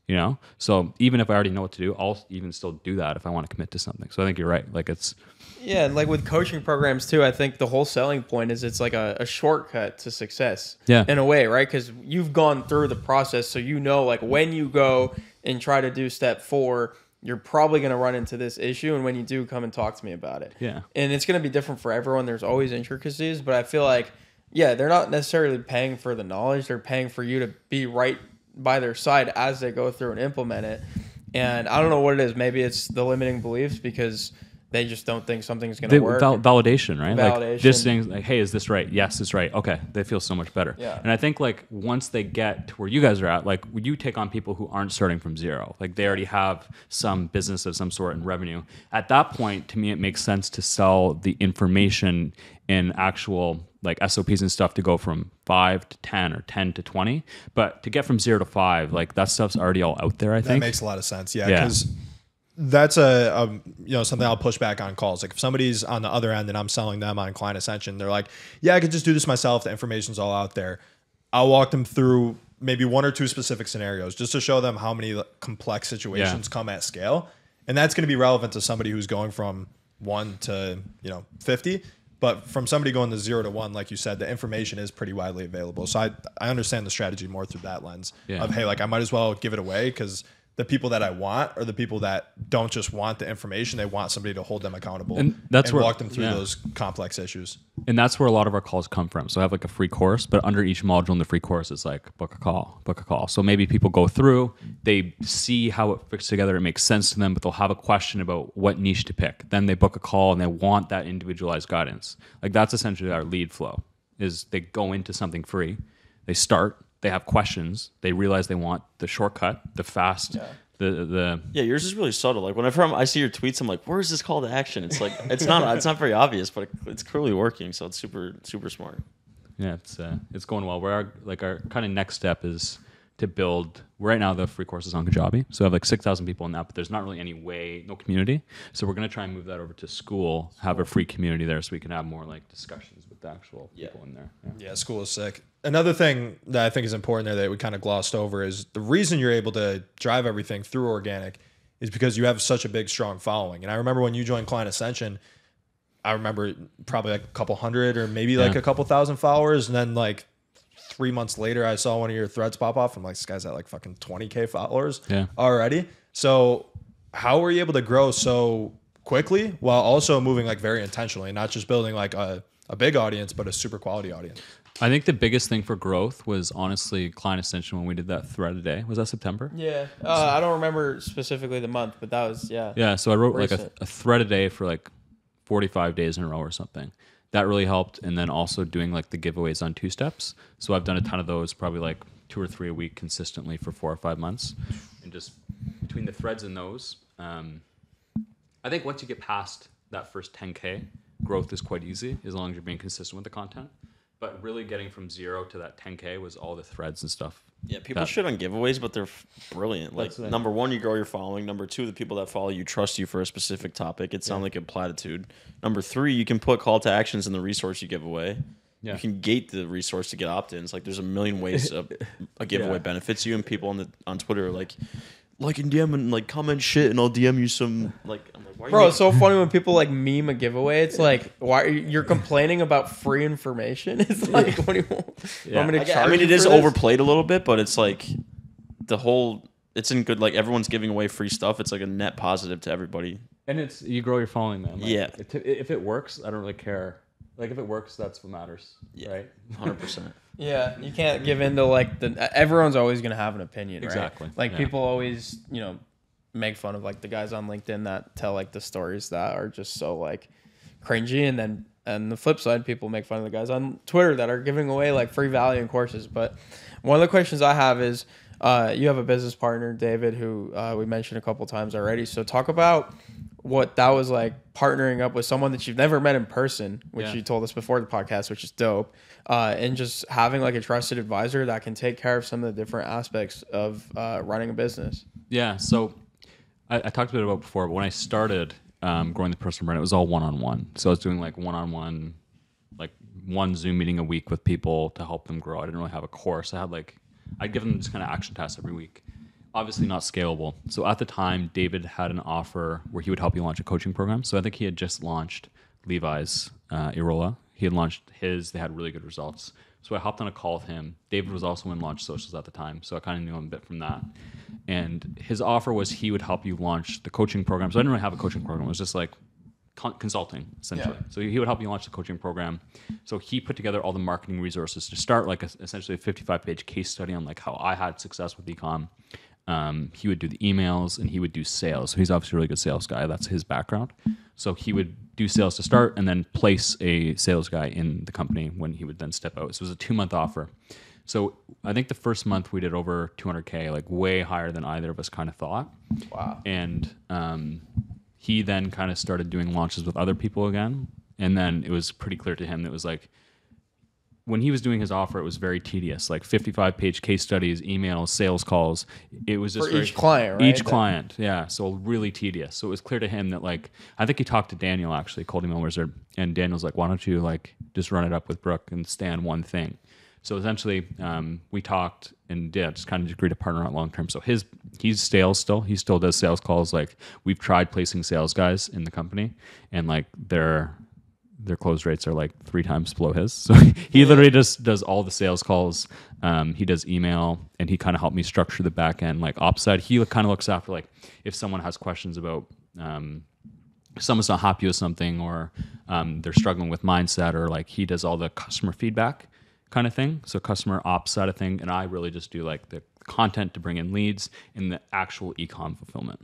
You know? So even if I already know what to do, I'll even still do that if I want to commit to something. So I think you're right. Like it's... Yeah, and like with coaching programs too, I think the whole selling point is it's like a shortcut to success. Yeah. In a way, right? Because you've gone through the process, so you know like when you go and try to do step 4, you're probably going to run into this issue. And when you do, come and talk to me about it. Yeah. And it's going to be different for everyone. There's always intricacies, but I feel like, yeah, they're not necessarily paying for the knowledge. They're paying for you to be right by their side as they go through and implement it. And I don't know what it is. Maybe it's the limiting beliefs because they just don't think something's going to work. Validation, right? Validation. Like just saying like, hey, is this right? Yes, it's right. Okay. They feel so much better. Yeah. And I think like once they get to where you guys are at, like you take on people who aren't starting from zero, like they already have some business of some sort and revenue. At that point, to me, it makes sense to sell the information in actual like SOPs and stuff to go from 5 to 10 or 10 to 20. But to get from 0 to 5, like that stuff's already all out there, I think. That makes a lot of sense. Yeah. Because that's something I'll push back on calls. Like if somebody's on the other end and I'm selling them on Client Ascension, they're like, yeah, I could just do this myself. The information's all out there. I'll walk them through maybe 1 or 2 specific scenarios just to show them how many complex situations come at scale. And that's going to be relevant to somebody who's going from 1 to 50. But from somebody going to 0 to 1, like you said, the information is pretty widely available. So I understand the strategy more through that lens of, hey, like I might as well give it away because the people that I want are the people that don't just want the information. They want somebody to hold them accountable and walk them through those complex issues. And that's where a lot of our calls come from. So I have like a free course, but under each module in the free course, it's like book a call. So maybe people go through, they see how it fits together. It makes sense to them, but they'll have a question about what niche to pick. Then they book a call and they want that individualized guidance. Like that's essentially our lead flow is they go into something free. They start, they have questions. They realize they want the shortcut, the fast, the yours is really subtle. Like whenever I see your tweets, I'm like, where's this call to action? It's like it's not very obvious, but it's clearly working. So it's super smart. Yeah, it's going well. Our kind of next step is to build. Right now, the free course is on Kajabi, so I have like 6,000 people in that, but there's not really no community. So we're gonna try and move that over to School, have a free community there, so we can have more like discussions with the actual people in there. Yeah, School is sick. Another thing that I think is important there that we kind of glossed over is the reason you're able to drive everything through organic is because you have such a big, strong following. And I remember when you joined Client Ascension, I remember probably like a couple hundred or maybe like a couple thousand followers. And then like 3 months later, I saw one of your threads pop off. I'm like, this guy's at like fucking 20K followers already. So how were you able to grow so quickly while also moving like very intentionally, not just building like a big audience, but a super quality audience? I think the biggest thing for growth was honestly Client Ascension when we did that thread a day. Was that September? Yeah. I don't remember specifically the month, but that was, Yeah, so I wrote like a thread a day for like 45 days in a row or something. That really helped. And then also doing like the giveaways on 2 steps. So I've done a ton of those, probably like 2 or 3 a week consistently for 4 or 5 months. And just between the threads and those, I think once you get past that first 10K, growth is quite easy as long as you're being consistent with the content. But really getting from 0 to that 10K was all the threads and stuff. Yeah, people shit on giveaways, but they're brilliant. Like, number 1, you grow your following. Number 2, the people that follow you trust you for a specific topic. It sounds like a platitude. Number 3, you can put call to actions in the resource you give away. Yeah. You can gate the resource to get opt-ins. Like, there's a million ways a giveaway benefits you, and people on Twitter are like and DM and like comment shit, and I'll DM you some like. I'm like, why bro, it's so funny when people like meme a giveaway. It's like, why you're complaining about free information? It's like, what do you want? Want me to charge? I mean, it you is for this? overplayed a little bit, but it's like it's in good. Like everyone's giving away free stuff. It's like a net positive to everybody. And you grow your following, man. Like, if it works, I don't really care. Like if it works, that's what matters, right? 100%. Yeah, you can't give in to like everyone's always gonna have an opinion, right? Exactly. Like people always, make fun of like the guys on LinkedIn that tell like the stories that are just so like cringy, and the flip side, people make fun of the guys on Twitter that are giving away like free value in courses. But one of the questions I have is, you have a business partner, David, who we mentioned a couple times already. So talk about what that was like, partnering up with someone that you've never met in person, which you told us before the podcast, which is dope. And just having like a trusted advisor that can take care of some of the different aspects of running a business. Yeah. So I talked a bit about before, but when I started growing the personal brand, it was all one-on-one. So I was doing like one-on-one, like 1 Zoom meeting a week with people to help them grow. I didn't really have a course. I'd give them just kind of action tasks every week. Obviously not scalable. So at the time, David had an offer where he would help you launch a coaching program. So I think he had just launched Levi's Irola. He had launched his. They had really good results. So I hopped on a call with him. David was also in Launch Socials at the time, so I kind of knew him a bit from that. And his offer was he would help you launch the coaching program. So I didn't really have a coaching program. It was just like consulting, essentially. Yeah. So he would help you launch the coaching program. So he put together all the marketing resources to start like essentially a 55-page case study on like how I had success with eCom. He would do the emails and he would do sales. So he's obviously a really good sales guy. That's his background. So he would do sales to start and then place a sales guy in the company when he would then step out. So it was a 2-month offer. So I think the first month we did over 200K, like way higher than either of us kind of thought. Wow. And he then kind of started doing launches with other people again. And then it was pretty clear to him that it was like, when he was doing his offer, it was very tedious, like 55-page case studies, emails, sales calls. It was just for each client, right? Each client, yeah. So really tedious. So it was clear to him that like, I think he talked to Daniel actually, Cold Email Wizard, and Daniel's like, why don't you like just run it up with Brook and stay on one thing? So essentially, we talked and just kind of agreed to partner out long term. So he's sales still. He still does sales calls. Like we've tried placing sales guys in the company, and like their close rates are like 3 times below his. So he literally just does all the sales calls. He does email, and he kind of helped me structure the back end, like ops side. He kind of looks after like if someone has questions about someone's not happy with something, or they're struggling with mindset, or like he does all the customer feedback kind of thing. So customer ops side of thing, and I really just do like the content to bring in leads and the actual e-com fulfillment.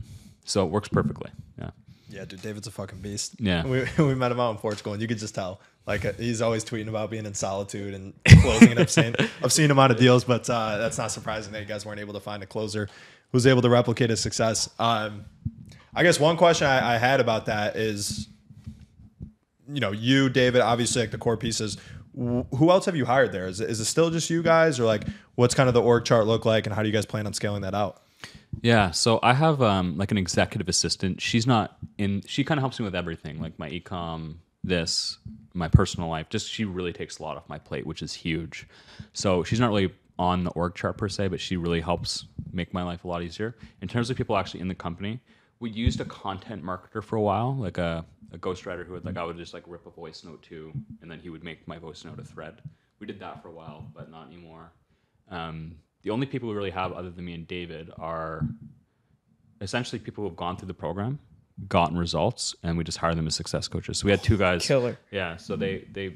So it works perfectly. Yeah. Yeah, dude, David's a fucking beast. Yeah. We met him out in Portugal, and you could just tell. Like, he's always tweeting about being in solitude and closing an obscene amount of deals, but that's not surprising that you guys weren't able to find a closer who was able to replicate his success. I guess one question I had about that is, you know, you, David, obviously like the core pieces. Who else have you hired there? Is it still just you guys, or like what's kind of the org chart look like, and how do you guys plan on scaling that out? Yeah, so I have like an executive assistant. She kind of helps me with everything, like my eCom, my personal life. Just she really takes a lot off my plate, which is huge. So she's not really on the org chart per se, but she really helps make my life a lot easier. In terms of people actually in the company, we used a content marketer for a while, like a ghostwriter who would I would just like rip a voice note to, and then he would make my voice note a thread. We did that for a while, but not anymore. The only people we really have other than me and David are essentially people who have gone through the program, gotten results, and we just hire them as success coaches. So we had 2 guys. Killer. Yeah, so they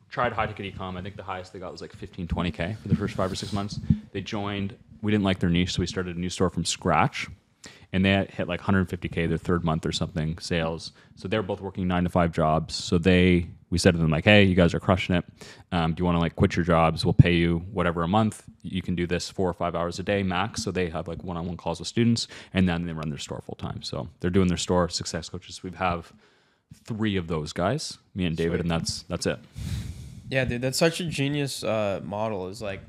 tried high ticket ecom. I think the highest they got was like 15, 20K for the first 5 or 6 months. They joined. We didn't like their niche, so we started a new store from scratch. And they hit like 150K their 3rd month or something sales. So they're both working 9 to 5 jobs. So we said to them like, hey, you guys are crushing it. Do you want to like quit your jobs? We'll pay you whatever a month. You can do this 4 or 5 hours a day max. So they have like one-on-one calls with students, and then they run their store full time. So they're doing their store success coaches. We have 3 of those guys, me and David, and that's it. Yeah, dude, that's such a genius model. Is like,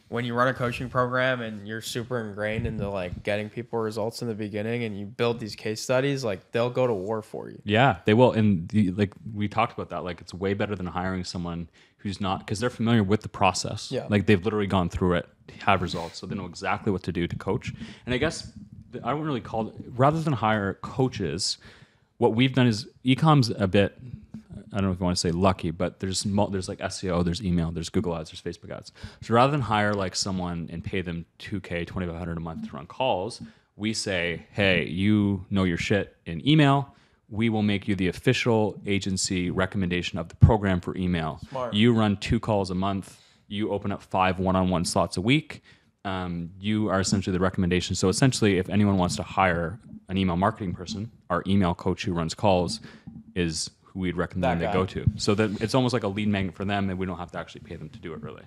when you run a coaching program and you're super ingrained into like getting people results in the beginning, and you build these case studies, like they'll go to war for you. Yeah, they will. And like we talked about that, like it's way better than hiring someone who's not, because they're familiar with the process. Yeah. Like they've literally gone through it, have results, so they know exactly what to do to coach. And I guess I don't really call it, rather than hire coaches, what we've done is eCom's a bit, I don't know if you want to say lucky, but there's like SEO, there's email, there's Google ads, there's Facebook ads. So rather than hire like someone and pay them $2K, $2,500 a month to run calls, we say, hey, you know your shit in email. We will make you the official agency recommendation of the program for email. Smart. You run 2 calls a month. You open up 5 one-on-one slots a week. You are essentially the recommendation. So essentially, if anyone wants to hire an email marketing person, our email coach who runs calls is who we'd recommend they go to. So that it's almost like a lead magnet for them, and we don't have to actually pay them to do it really.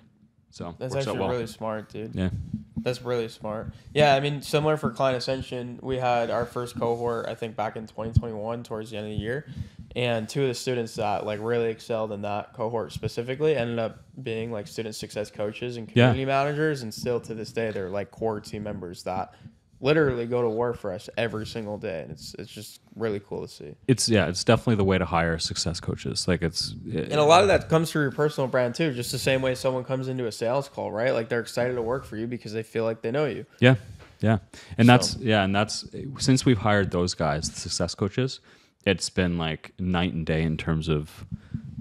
So that's actually really smart, dude. Yeah. That's really smart. Yeah, I mean, similar for Client Ascension, we had our first cohort, I think, back in 2021 towards the end of the year. And 2 of the students that like really excelled in that cohort specifically ended up being like student success coaches and community managers. And still to this day, they're like core team members that literally go to war for us every single day. And it's just really cool to see. It's definitely the way to hire success coaches. Like and a lot of that comes through your personal brand too. Just the same way someone comes into a sales call, right? Like they're excited to work for you because they feel like they know you. Yeah. Yeah. And that's since we've hired those guys, the success coaches, it's been like night and day in terms of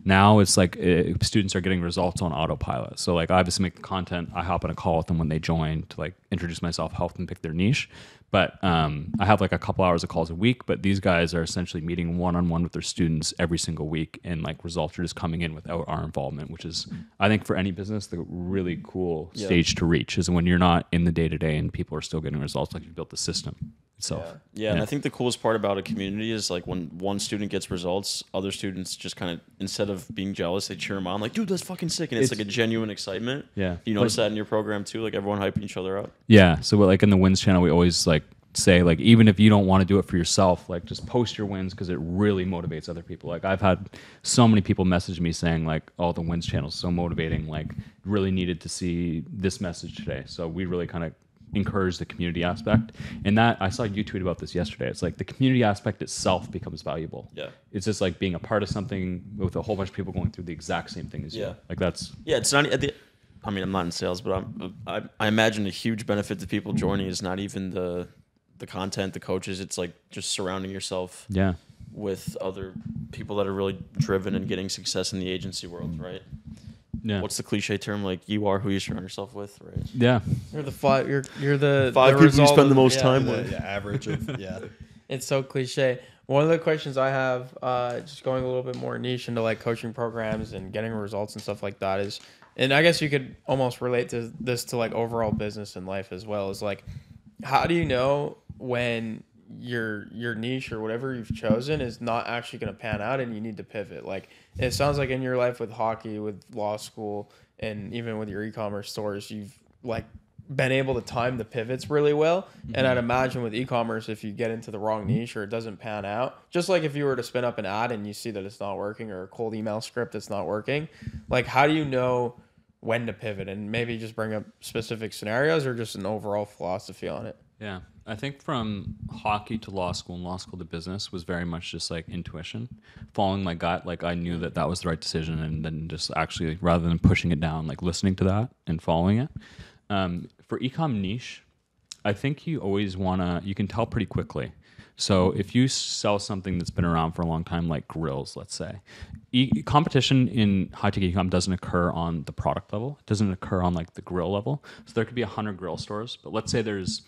Now it's like students are getting results on autopilot. So like I obviously make the content. I hop on a call with them when they join to like introduce myself, help them pick their niche. But I have like a couple hours of calls a week. But these guys are essentially meeting one-on-one with their students every single week, and like results are just coming in without our involvement, which is, I think, for any business, the really cool stage to reach is when you're not in the day-to-day and people are still getting results. Like you built the system itself. Yeah, and I think the coolest part about a community is like when one student gets results, other students just kind of, instead of being jealous, they cheer them on like, dude, that's fucking sick. And it's like a genuine excitement. Yeah. Do you notice that in your program too? Like everyone hyping each other up? Yeah. So like in the wins channel, we always like say like, even if you don't want to do it for yourself, like just post your wins because it really motivates other people. Like I've had so many people message me saying like, oh, the wins channel is so motivating. Like really needed to see this message today. So we really kind of encourage the community aspect. And that, I saw you tweet about this yesterday. It's like the community aspect itself becomes valuable. Yeah. It's just like being a part of something with a whole bunch of people going through the exact same thing as you. Like that's... Yeah, it's not... I mean, I'm not in sales, but I imagine a huge benefit to people joining is not even the content, the coaches. It's like just surrounding yourself with other people that are really driven and getting success in the agency world, right? Yeah. What's the cliche term? Like you are who you surround yourself with, right? Yeah. You're the five. You're the five people you spend the most time with. Yeah, average of It's so cliche. One of the questions I have, just going a little bit more niche into like coaching programs and getting results and stuff like that is, and I guess you could almost relate to this to like overall business and life as well, is like, how do you know when your niche or whatever you've chosen is not actually going to pan out and you need to pivot? Like it sounds like in your life with hockey, with law school, and even with your e-commerce stores, you've like been able to time the pivots really well. And I'd imagine with e-commerce, if you get into the wrong niche or it doesn't pan out, just like if you were to spin up an ad and you see that it's not working, or a cold email script that's not working, like how do you know when to pivot? And maybe just bring up specific scenarios or just an overall philosophy on it. Yeah. I think from hockey to law school and law school to business was very much just like intuition, following my gut. Like I knew that was the right decision, and then just actually, rather than pushing it down, like listening to that and following it. For ecom niche, I think you always you can tell pretty quickly. So if you sell something that's been around for a long time, like grills, let's say, competition in high-tech ecom doesn't occur on the product level. It doesn't occur on like the grill level. So there could be 100 grill stores, but let's say there's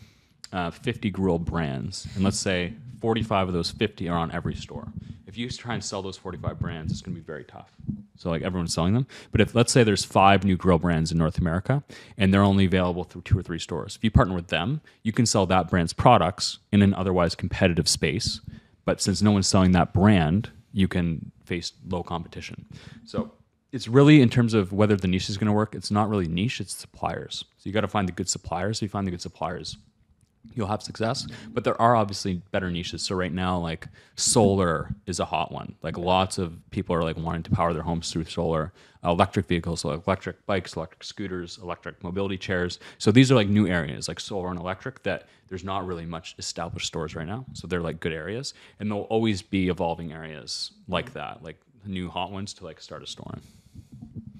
50 grill brands, and let's say 45 of those 50 are on every store. If you try and sell those 45 brands, it's going to be very tough. So like everyone's selling them. But if let's say there's 5 new grill brands in North America and they're only available through 2 or 3 stores, if you partner with them, you can sell that brand's products in an otherwise competitive space. But since no one's selling that brand, you can face low competition. So it's really, in terms of whether the niche is going to work, it's not really niche, it's suppliers. So you got to find the good suppliers. So you find the good suppliers, you'll have success. But there are obviously better niches. So right now, like solar is a hot one. Like lots of people are like wanting to power their homes through solar. Electric vehicles, so electric bikes, electric scooters, electric mobility chairs. So these are like new areas, like solar and electric, that there's not really much established stores right now. So they're like good areas, and there'll always be evolving areas like that, like new hot ones to like start a store in.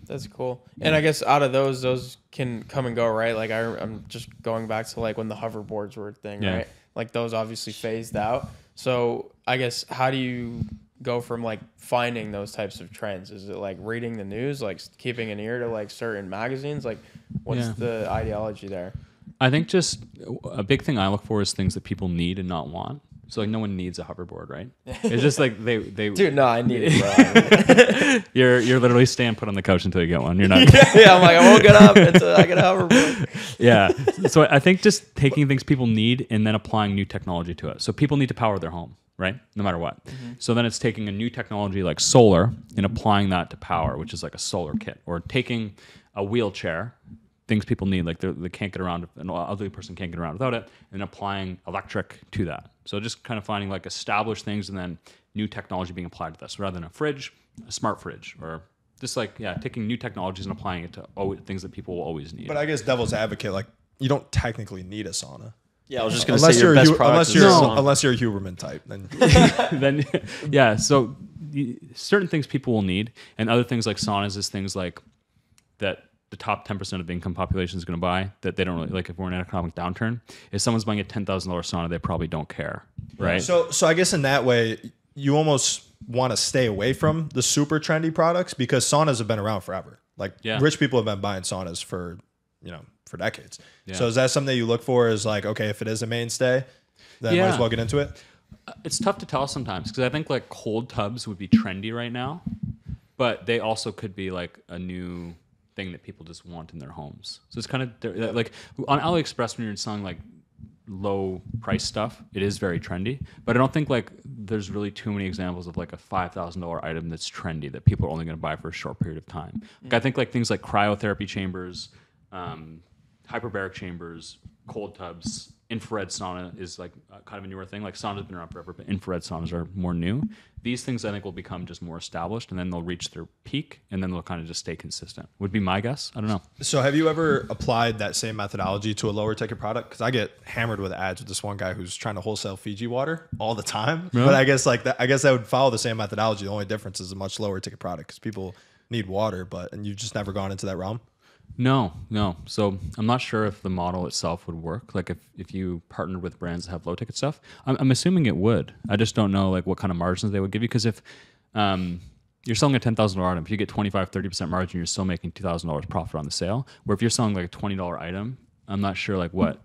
That's cool. And I guess out of those can come and go, right? Like I'm just going back to like when the hoverboards were a thing, right? Like those obviously phased out. So I guess how do you go from like finding those types of trends? Is it like reading the news, like keeping an ear to like certain magazines? Like what's the ideology there? I think just a big thing I look for is things that people need and not want. So like no one needs a hoverboard, right? It's just like they dude, no, I need it, bro. You're literally staying put on the couch until you get one. You're not. Yeah, I'm like, I won't get up until I get a hoverboard. Yeah. So I think just taking things people need and then applying new technology to it. So people need to power their home, right? No matter what. So then it's taking a new technology like solar and applying that to power, which is like a solar kit, or taking a wheelchair, things people need, like they can't get around, an elderly person can't get around without it, and applying electric to that. So just kind of finding like established things and then new technology being applied to this, rather than a fridge, a smart fridge, or just like, taking new technologies and applying it to things that people will always need. But I guess devil's advocate, like you don't technically need a sauna. Yeah, I was just going to say your best product unless you're a Huberman type, then then yeah. So certain things people will need, and other things like saunas is things like that the top 10% of the income population is going to buy, that they don't really like. If we're in an economic downturn, if someone's buying a $10,000 sauna, they probably don't care, right? So I guess in that way, you almost want to stay away from the super trendy products because saunas have been around forever. Like rich people have been buying saunas for decades. Yeah. So is that something that you look for is like, okay, if it is a mainstay, then might as well get into it? It's tough to tell sometimes because I think like cold tubs would be trendy right now, but they also could be like a new thing that people just want in their homes. So it's kind of like on AliExpress when you're selling like low price stuff, it is very trendy, but I don't think like there's really too many examples of like a $5,000 item that's trendy that people are only going to buy for a short period of time. Like I think like things like cryotherapy chambers, hyperbaric chambers, cold tubs, infrared sauna is like kind of a newer thing. Like sauna's been around forever, but infrared saunas are more new. These things I think will become just more established, and then they'll reach their peak, and then they'll kind of just stay consistent. Would be my guess. I don't know. So have you ever applied that same methodology to a lower ticket product? Because I get hammered with ads with this one guy who's trying to wholesale Fiji water all the time. Really? But I guess that would follow the same methodology. The only difference is a much lower ticket product because people need water, and you've just never gone into that realm. No. So I'm not sure if the model itself would work. Like if you partnered with brands that have low ticket stuff, I'm assuming it would. I just don't know like what kind of margins they would give you. Because if you're selling a $10,000 item, if you get 25-30% margin, you're still making $2,000 profit on the sale. Where if you're selling like a $20 item, I'm not sure like what.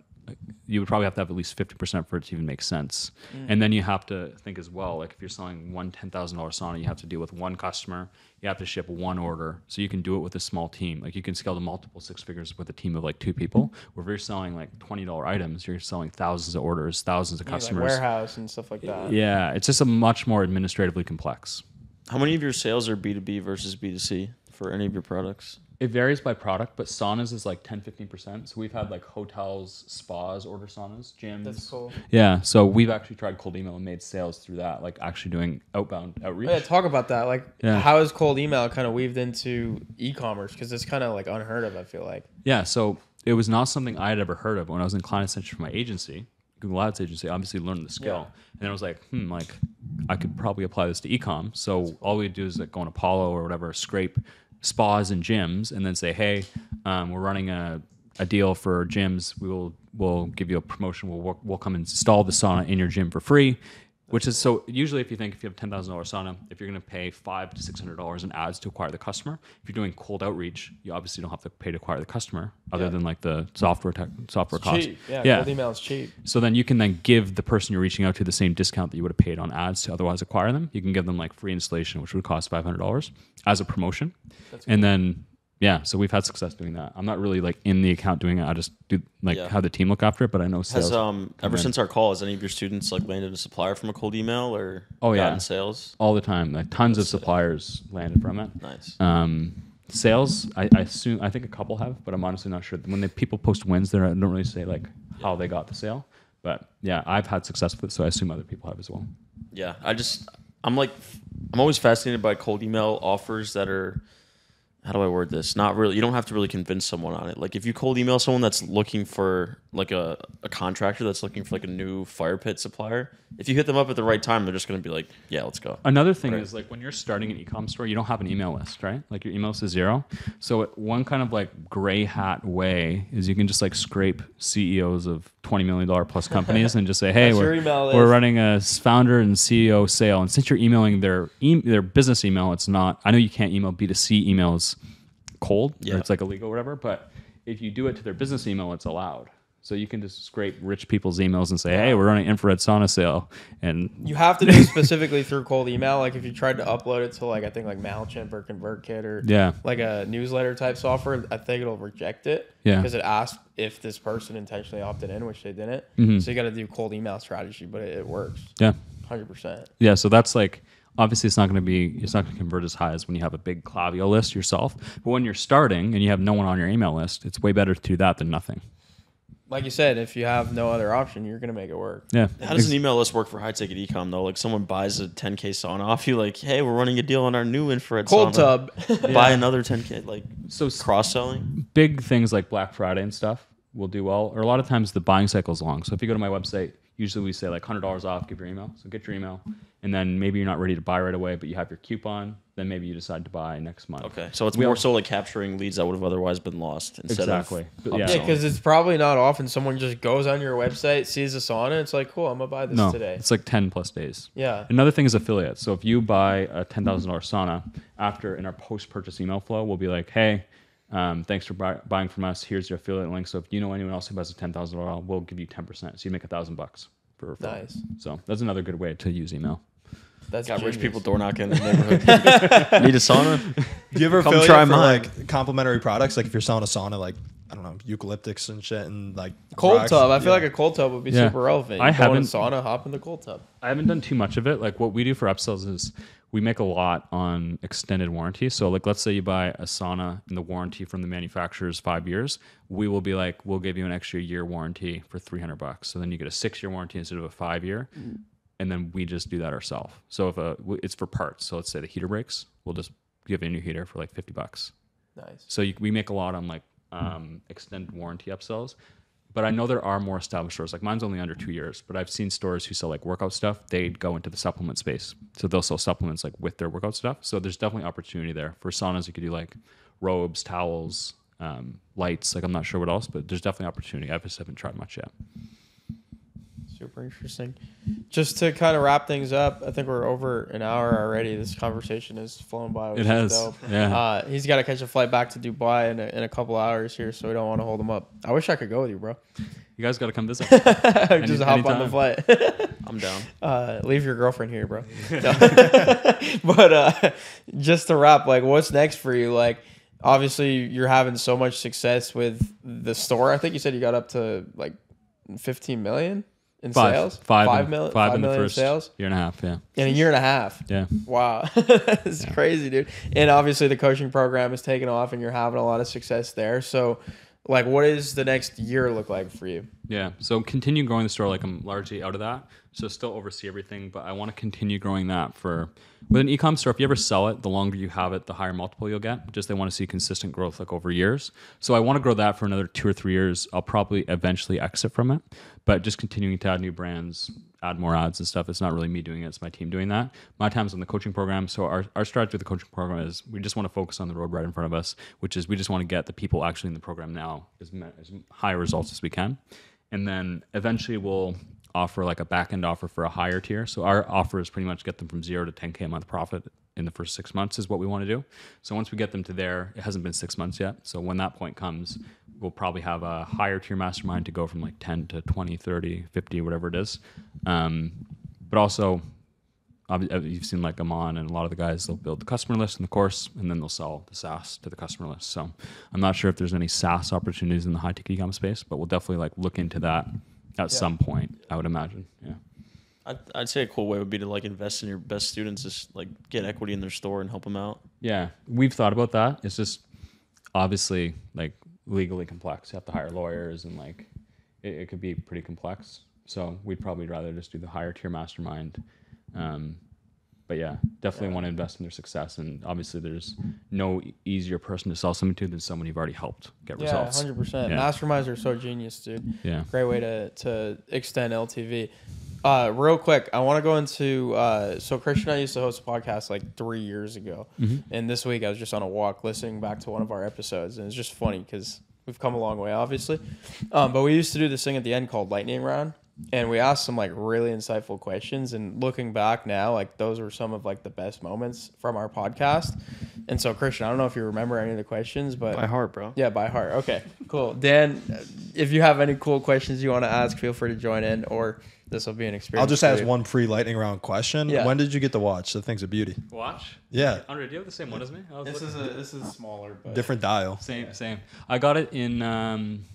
You would probably have to have at least 50% for it to even make sense. And then you have to think as well, like if you're selling one $10,000 sauna, you have to deal with one customer, you have to ship one order. So you can do it with a small team. Like you can scale to multiple six figures with a team of like 2 people. Where if you're selling like $20 items, you're selling thousands of orders, thousands of customers. Like warehouse and stuff like that. Yeah, it's just a much more administratively complex. How many of your sales are B2B versus B2C for any of your products? It varies by product, but saunas is like 10-15%. So we've had like hotels, spas order saunas, gyms. That's cool. Yeah, so we've actually tried cold email and made sales through that, like actually doing outbound outreach. Yeah, talk about that. Like, how is cold email kind of weaved into e-commerce? Because it's kind of like unheard of, I feel like. Yeah, so it was not something I had ever heard of when I was in client extension for my agency, Google Ads agency. Obviously learned the skill. Yeah. And then I was like, like I could probably apply this to e-com. So all we do is like go on Apollo or whatever, scrape spas and gyms, and then say, hey, we're running a deal for gyms. We'll give you a promotion. We'll come install the sauna in your gym for free. Which is so usually if you have a $10,000 sauna, if you're going to pay $500 to $600 in ads to acquire the customer, if you're doing cold outreach, you obviously don't have to pay to acquire the customer other than like the software cost. Cheap. Yeah, cold email is cheap. So then you can then give the person you're reaching out to the same discount that you would have paid on ads to otherwise acquire them. You can give them like free installation, which would cost $500 as a promotion. That's cool. And then so we've had success doing that. I'm not really like in the account doing it. I just do like have the team look after it, but I know sales. Ever since our call, has any of your students like landed a supplier from a cold email or gotten sales? All the time. Like tons of suppliers landed from it. Nice. Sales, I think a couple have, but I'm honestly not sure. When people post wins there, I don't really say like how they got the sale. But yeah, I've had success with it, so I assume other people have as well. Yeah. I'm always fascinated by cold email offers that are, how do I word this? Not really. You don't have to really convince someone on it. Like if you cold email someone that's looking for like a contractor that's looking for like a new fire pit supplier, if you hit them up at the right time, they're just going to be like, yeah, let's go. Another thing is like when you're starting an e-com store, you don't have an email list, right? Like your email list is 0. So one kind of like gray hat way is you can just like scrape CEOs of $20 million plus companies and just say, hey, we're running a founder and CEO sale. And since you're emailing their business email, it's not, I know you can't email B2C emails cold or it's like illegal or whatever, but if you do it to their business email, it's allowed. So you can just scrape rich people's emails and say, hey, we're running infrared sauna sale. And you have to do it specifically through cold email. Like if you tried to upload it to like, I think like MailChimp or ConvertKit or like a newsletter type software, I think it'll reject it because it asks if this person intentionally opted in, which they didn't. Mm-hmm. So you got to do cold email strategy, but it works. Yeah. 100%. Yeah. So that's like, obviously it's not going to convert as high as when you have a big Klaviyo list yourself. But when you're starting and you have no one on your email list, it's way better to do that than nothing. Like you said, if you have no other option, you're going to make it work. Yeah. How does an email list work for high ticket ecom though? Like someone buys a 10K sauna off you, like, hey, we're running a deal on our new infrared cold sauna. tub. Buy another 10K, like so cross selling. Big things like Black Friday and stuff will do well. Or a lot of times the buying cycle is long. So if you go to my website, usually we say like $100 off, give your email. So get your email. And then maybe you're not ready to buy right away, but you have your coupon. then maybe you decide to buy next month. Okay, so it's more so like capturing leads that would have otherwise been lost instead of Yeah, because it's probably not often someone just goes on your website, sees a sauna, it's like, cool, I'm gonna buy this today. It's like 10 plus days. Yeah. Another thing is affiliates. So if you buy a $10,000 sauna, after in our post-purchase email flow, we'll be like, hey, thanks for buying from us. Here's your affiliate link. So if you know anyone else who has a $10,000, we'll give you 10%. So you make $1,000 for referral. Nice. So that's another good way to use email. That's got genius. rich people door knocking in the neighborhood. Need a sauna? Do you ever Come affiliate try for mine. like complimentary products? Like if you're selling a sauna, like I don't know, eucalyptics and shit, and like Cold rocks? tub. I feel like a cold tub would be super relevant. I You go in a haven't- sauna, hop in the cold tub. I haven't done too much of it. Like what we do for upsells is we make a lot on extended warranty. So like let's say you buy a sauna and the warranty from the manufacturer is 5 years. We will be like, we'll give you an extra year warranty for $300. So then you get a 6-year warranty instead of a 5-year. And then we just do that ourselves. So if it's for parts. So let's say the heater breaks, we'll just give you a new heater for like $50. Nice. So we make a lot on like extended warranty upsells. But I know there are more established stores. Like mine's only under 2 years, but I've seen stores who sell like workout stuff. They'd go into the supplement space. So they'll sell supplements like with their workout stuff. So there's definitely opportunity there. For saunas, you could do like robes, towels, lights. Like I'm not sure what else, but there's definitely opportunity. I just haven't tried much yet. Super interesting. Just to kind of wrap things up, I think we're over an hour already. This conversation has flown by. Which It is has, dope. yeah. He's got to catch a flight back to Dubai in a couple hours here, so we don't want to hold him up. I wish I could go with you, bro. You guys got to come visit. Just hop on the anytime. flight. I'm down. Leave your girlfriend here, bro. No. But just to wrap, like, what's next for you? Like, obviously, you're having so much success with the store. I think you said you got up to like 15 million in sales. 5 million in the in first sales year and a half. Yeah. in a year and a half. Yeah. Wow, it's crazy, dude. And obviously, the coaching program is taking off, and you're having a lot of success there. So, like, what does the next year look like for you? Yeah. So continue growing the store. Like I'm largely out of that. So still oversee everything, but I want to continue growing that with an e-com store. If you ever sell it, the longer you have it, the higher multiple you'll get. Just they want to see consistent growth like over years. So I want to grow that for another 2 or 3 years. I'll probably eventually exit from it, but just continuing to add new brands, add more ads and stuff. It's not really me doing it. It's my team doing that. My time's on the coaching program. So our strategy with the coaching program is we just want to focus on the road right in front of us, which is we just want to get the people actually in the program now as high results as we can. And then eventually we'll offer like a back-end offer for a higher tier. So our offer is pretty much get them from 0 to 10K a month profit in the first 6 months is what we want to do. So once we get them to there, it hasn't been 6 months yet. So when that point comes, we'll probably have a higher tier mastermind to go from like 10 to 20, 30, 50, whatever it is. But also, you've seen like Amon and a lot of the guys, they'll build the customer list in the course and then they'll sell the SaaS to the customer list. So I'm not sure if there's any SaaS opportunities in the high tech e-com space, but we'll definitely like look into that at some point, I would imagine. Yeah. I'd say a cool way would be to like invest in your best students, just like get equity in their store and help them out. Yeah. We've thought about that. It's just obviously like legally complex. You have to hire lawyers and like it could be pretty complex. So we'd probably rather just do the higher tier mastermind. But yeah, definitely want to invest in their success. And obviously there's no easier person to sell something to than someone you've already helped get results. 100%. Yeah. Masterminds are so genius, dude. Yeah. Great way to extend LTV. Real quick, I want to go into so Christian and I used to host a podcast like 3 years ago. And this week I was just on a walk listening back to one of our episodes. And it's just funny because we've come a long way, obviously. But we used to do this thing at the end called Lightning Round. And we asked some like really insightful questions, and looking back now, like those were some of like the best moments from our podcast. And so Christian, I don't know if you remember any of the questions, but By heart, bro. yeah, by heart. Okay, cool. Dan, if you have any cool questions you want to ask, feel free to join in, or this will be an experience. I'll just for ask you. one pre-lightning round question. Yeah. When did you get the watch? The thing's a beauty. Watch? Yeah. Andre, do you have the same one as me? This is smaller, but Different dial. Same. I got it in...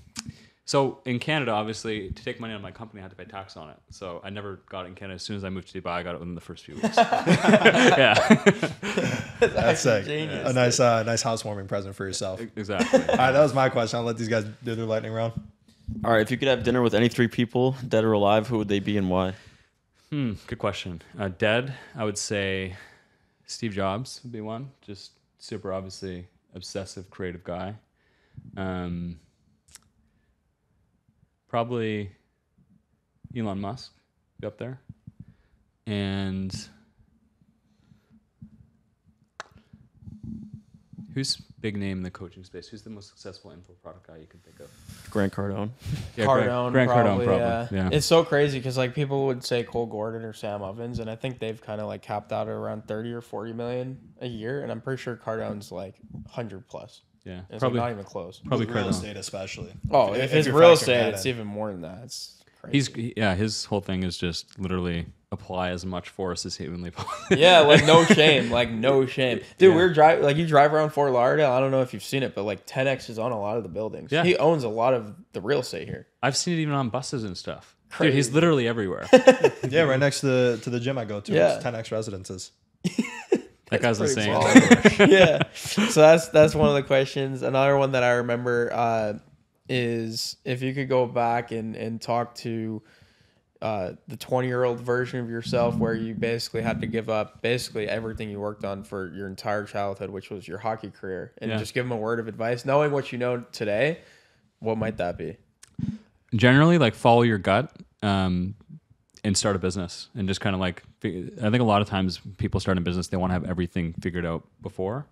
So in Canada, obviously, to take money out of my company, I had to pay tax on it. So I never got it in Canada. As soon as I moved to Dubai, I got it within the first few weeks. Yeah. That's sick. genius, A nice housewarming present for yourself. Exactly. All right, that was my question. I'll let these guys do their lightning round. All right, if you could have dinner with any 3 people, dead or alive, who would they be and why? Good question. Dead, I would say Steve Jobs would be one. Just super, obviously, obsessive, creative guy. Probably Elon Musk be up there. And Who's big name in the coaching space? Who's the most successful info product guy you can think of? Grant Cardone. Yeah, Cardone, Grant probably. Cardone, Yeah. It's so crazy because like people would say Cole Gordon or Sam Ovens, and I think they've kind of like capped out at around 30 or 40 million a year, and I'm pretty sure Cardone's like 100 plus. Yeah, it's probably like not even close. Probably real estate, especially. Oh, if it's real estate, it's even more than that. It's crazy. His whole thing is just literally apply as much force as humanly possible. Yeah, like no shame, dude. We're driving, like you drive around Fort Lauderdale. I don't know if you've seen it, but like 10X is on a lot of the buildings. Yeah. He owns a lot of the real estate here. I've seen it even on buses and stuff. Crazy. Dude, he's literally everywhere. Yeah, right next to the gym I go to. Yeah. It's 10X Residences. That guy's insane. Yeah. So that's one of the questions. Another one that I remember is if you could go back and talk to the 20-year-old version of yourself where you basically had to give up basically everything you worked on for your entire childhood, which was your hockey career, and just give them a word of advice, knowing what you know today, what might that be? Generally, like follow your gut and start a business and just kind of like, I think a lot of times people start a business, they want to have everything figured out before.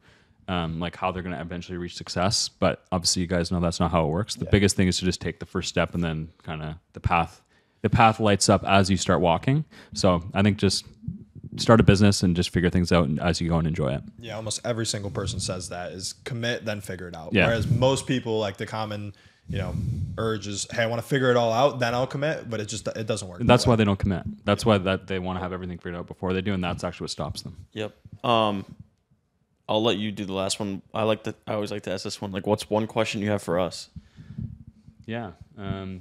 Like how they're going to eventually reach success. But obviously you guys know that's not how it works. The biggest thing is to just take the first step and then kind of the path lights up as you start walking. So I think just start a business and just figure things out as you go and enjoy it. Yeah, almost every single person says that is commit, then figure it out. Yeah. Whereas most people, like the common, urge is, hey, I want to figure it all out, then I'll commit. But it doesn't work. That's why they don't commit. That's why they want to have everything figured out before they do, and that's actually what stops them. Yep. I'll let you do the last one. I always like to ask this one. Like, what's one question you have for us? Yeah.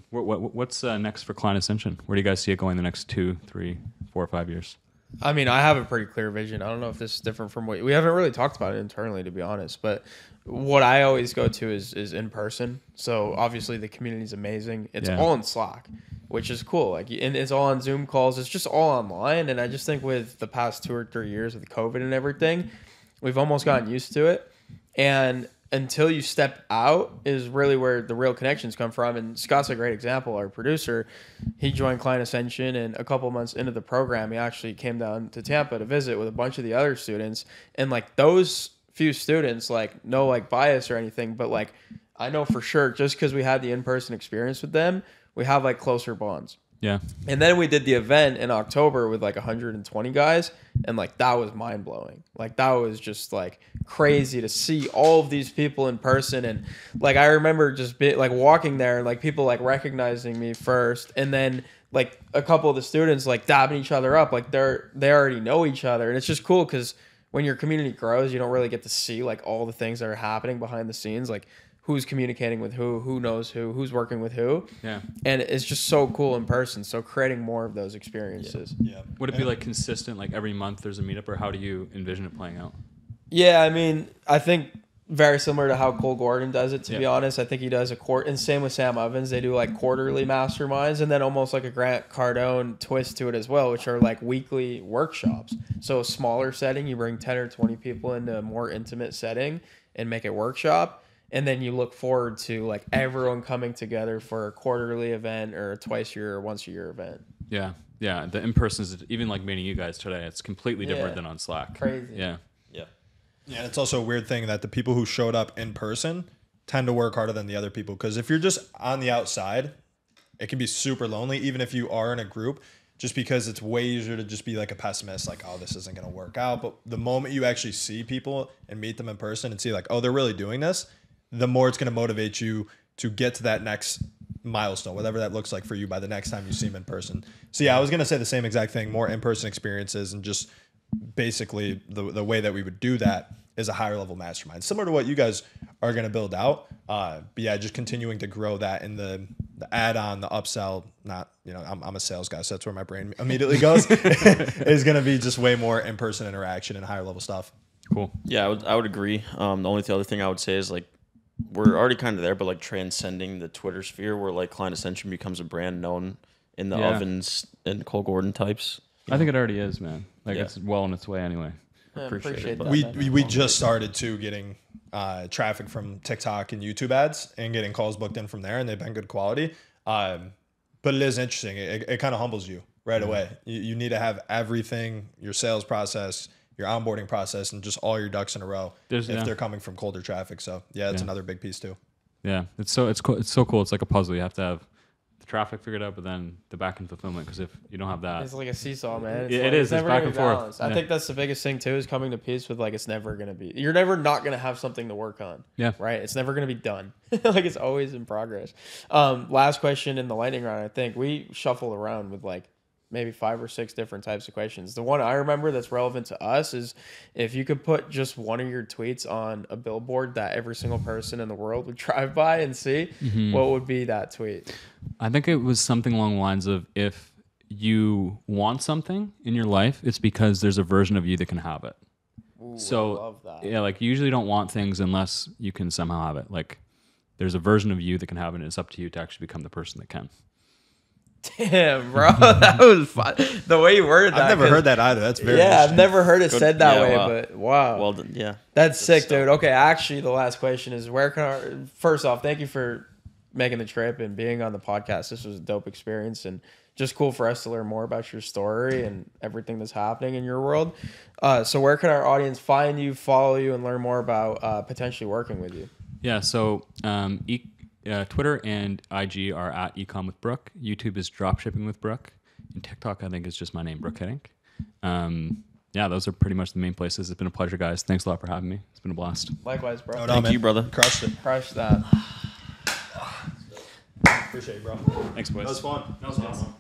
What's next for Client Ascension? Where do you guys see it going the next 2, 3, 4, 5 years? I mean, I have a pretty clear vision. I don't know if this is different from what we haven't really talked about it internally, to be honest. But what I always go to is in person. So obviously the community is amazing. It's all in Slack, which is cool. Like, and it's all on Zoom calls. It's just all online. And I just think with the past 2 or 3 years with COVID and everything, we've almost gotten used to it. And until you step out is really where the real connections come from. And Scott's a great example. Our producer, he joined Client Ascension, and a couple months into the program, he actually came down to Tampa to visit with a bunch of the other students. And like those few students, like no like bias or anything, but like I know for sure just because we had the in-person experience with them, we have like closer bonds. Yeah. And then we did the event in October with like 120 guys. And like, that was mind blowing. Like, that was just like crazy to see all of these people in person. And like, I remember just like walking there and like people like recognizing me first. And then like a couple of the students like dabbing each other up. Like they already know each other. And it's just cool because when your community grows, you don't really get to see like all the things that are happening behind the scenes. Like, who's communicating with who knows who's working with who. Yeah. And it's just so cool in person. So creating more of those experiences. Yeah. Would it be like consistent, like every month there's a meetup, or how do you envision it playing out? Yeah, I mean, I think very similar to how Cole Gordon does it, to be honest. I think he does and same with Sam Ovens. They do like quarterly masterminds and then almost like a Grant Cardone twist to it as well, which are like weekly workshops. So a smaller setting, you bring 10 or 20 people into a more intimate setting and make it workshop. And then you look forward to like everyone coming together for a quarterly event or a twice a year or once a year event. Yeah. Yeah. The in-person is even like meeting you guys today. It's completely different than on Slack. Crazy. Yeah. Yeah. Yeah. And it's also a weird thing that the people who showed up in person tend to work harder than the other people. Because if you're just on the outside, it can be super lonely, even if you are in a group, just because it's way easier to just be like a pessimist, like, oh, this isn't going to work out. But the moment you actually see people and meet them in person and see like, oh, they're really doing this, the more it's going to motivate you to get to that next milestone, whatever that looks like for you by the next time you see them in person. So yeah, I was going to say the same exact thing, more in-person experiences, and just basically the way that we would do that is a higher level mastermind, similar to what you guys are going to build out. But yeah, just continuing to grow that in the add-on, the upsell, not, I'm a sales guy, so that's where my brain immediately goes, is going to be just way more in-person interaction and higher level stuff. Cool. Yeah, I would agree. The only other thing I would say is like, we're already kind of there, but like transcending the Twitter sphere where like Client Ascension becomes a brand known in the Ovens and Cole Gordon types. I think it already is, man. Like it's well on its way anyway. I appreciate that. We just started getting traffic from TikTok and YouTube ads and getting calls booked in from there, and they've been good quality. But it is interesting. It kind of humbles you right away. You need to have everything, your sales process, your onboarding process, and just all your ducks in a row if Yeah. they're coming from colder traffic. So yeah, it's Yeah. another big piece too. Yeah, it's so cool. It's like a puzzle. You have to have the traffic figured out, but then the back end fulfillment. Because if you don't have that, It's like a seesaw, man. It's Yeah, like, it is. It's never back gonna and be forth. balanced. Yeah. I think that's the biggest thing too, is coming to peace with like it's never gonna be. You're never not gonna have something to work on. Yeah. Right. It's never gonna be done. Like it's always in progress. Last question in the lightning round. I think we shuffled around with like maybe 5 or 6 different types of questions. The one I remember that's relevant to us is if you could put just one of your tweets on a billboard that every single person in the world would drive by and see, what would be that tweet? I think it was something along the lines of, if you want something in your life, it's because there's a version of you that can have it. Ooh, So I love that. yeah, like you usually don't want things unless you can somehow have it. Like there's a version of you that can have it, and it's up to you to actually become the person that can. Damn, bro, that was fun. The way you worded that. I've never heard that either. That's very Yeah, I've interesting. never heard it said that Yeah, way, wow. but wow. Well, then, yeah. That's sick, still- dude. Okay, actually, the last question is where can our... First off, thank you for making the trip and being on the podcast. This was a dope experience and just cool for us to learn more about your story and everything that's happening in your world. So where can our audience find you, follow you, and learn more about potentially working with you? Yeah, so Twitter and IG are at eCom with Brook. YouTube is Dropshipping with Brook. And TikTok, I think, is just my name, Brook Hiddink. Yeah, those are pretty much the main places. It's been a pleasure, guys. Thanks a lot for having me. It's been a blast. Likewise, bro. No, Thank man. you, brother. Crushed it. Crush that. Appreciate it, bro. Thanks, boys. That was fun. That was awesome.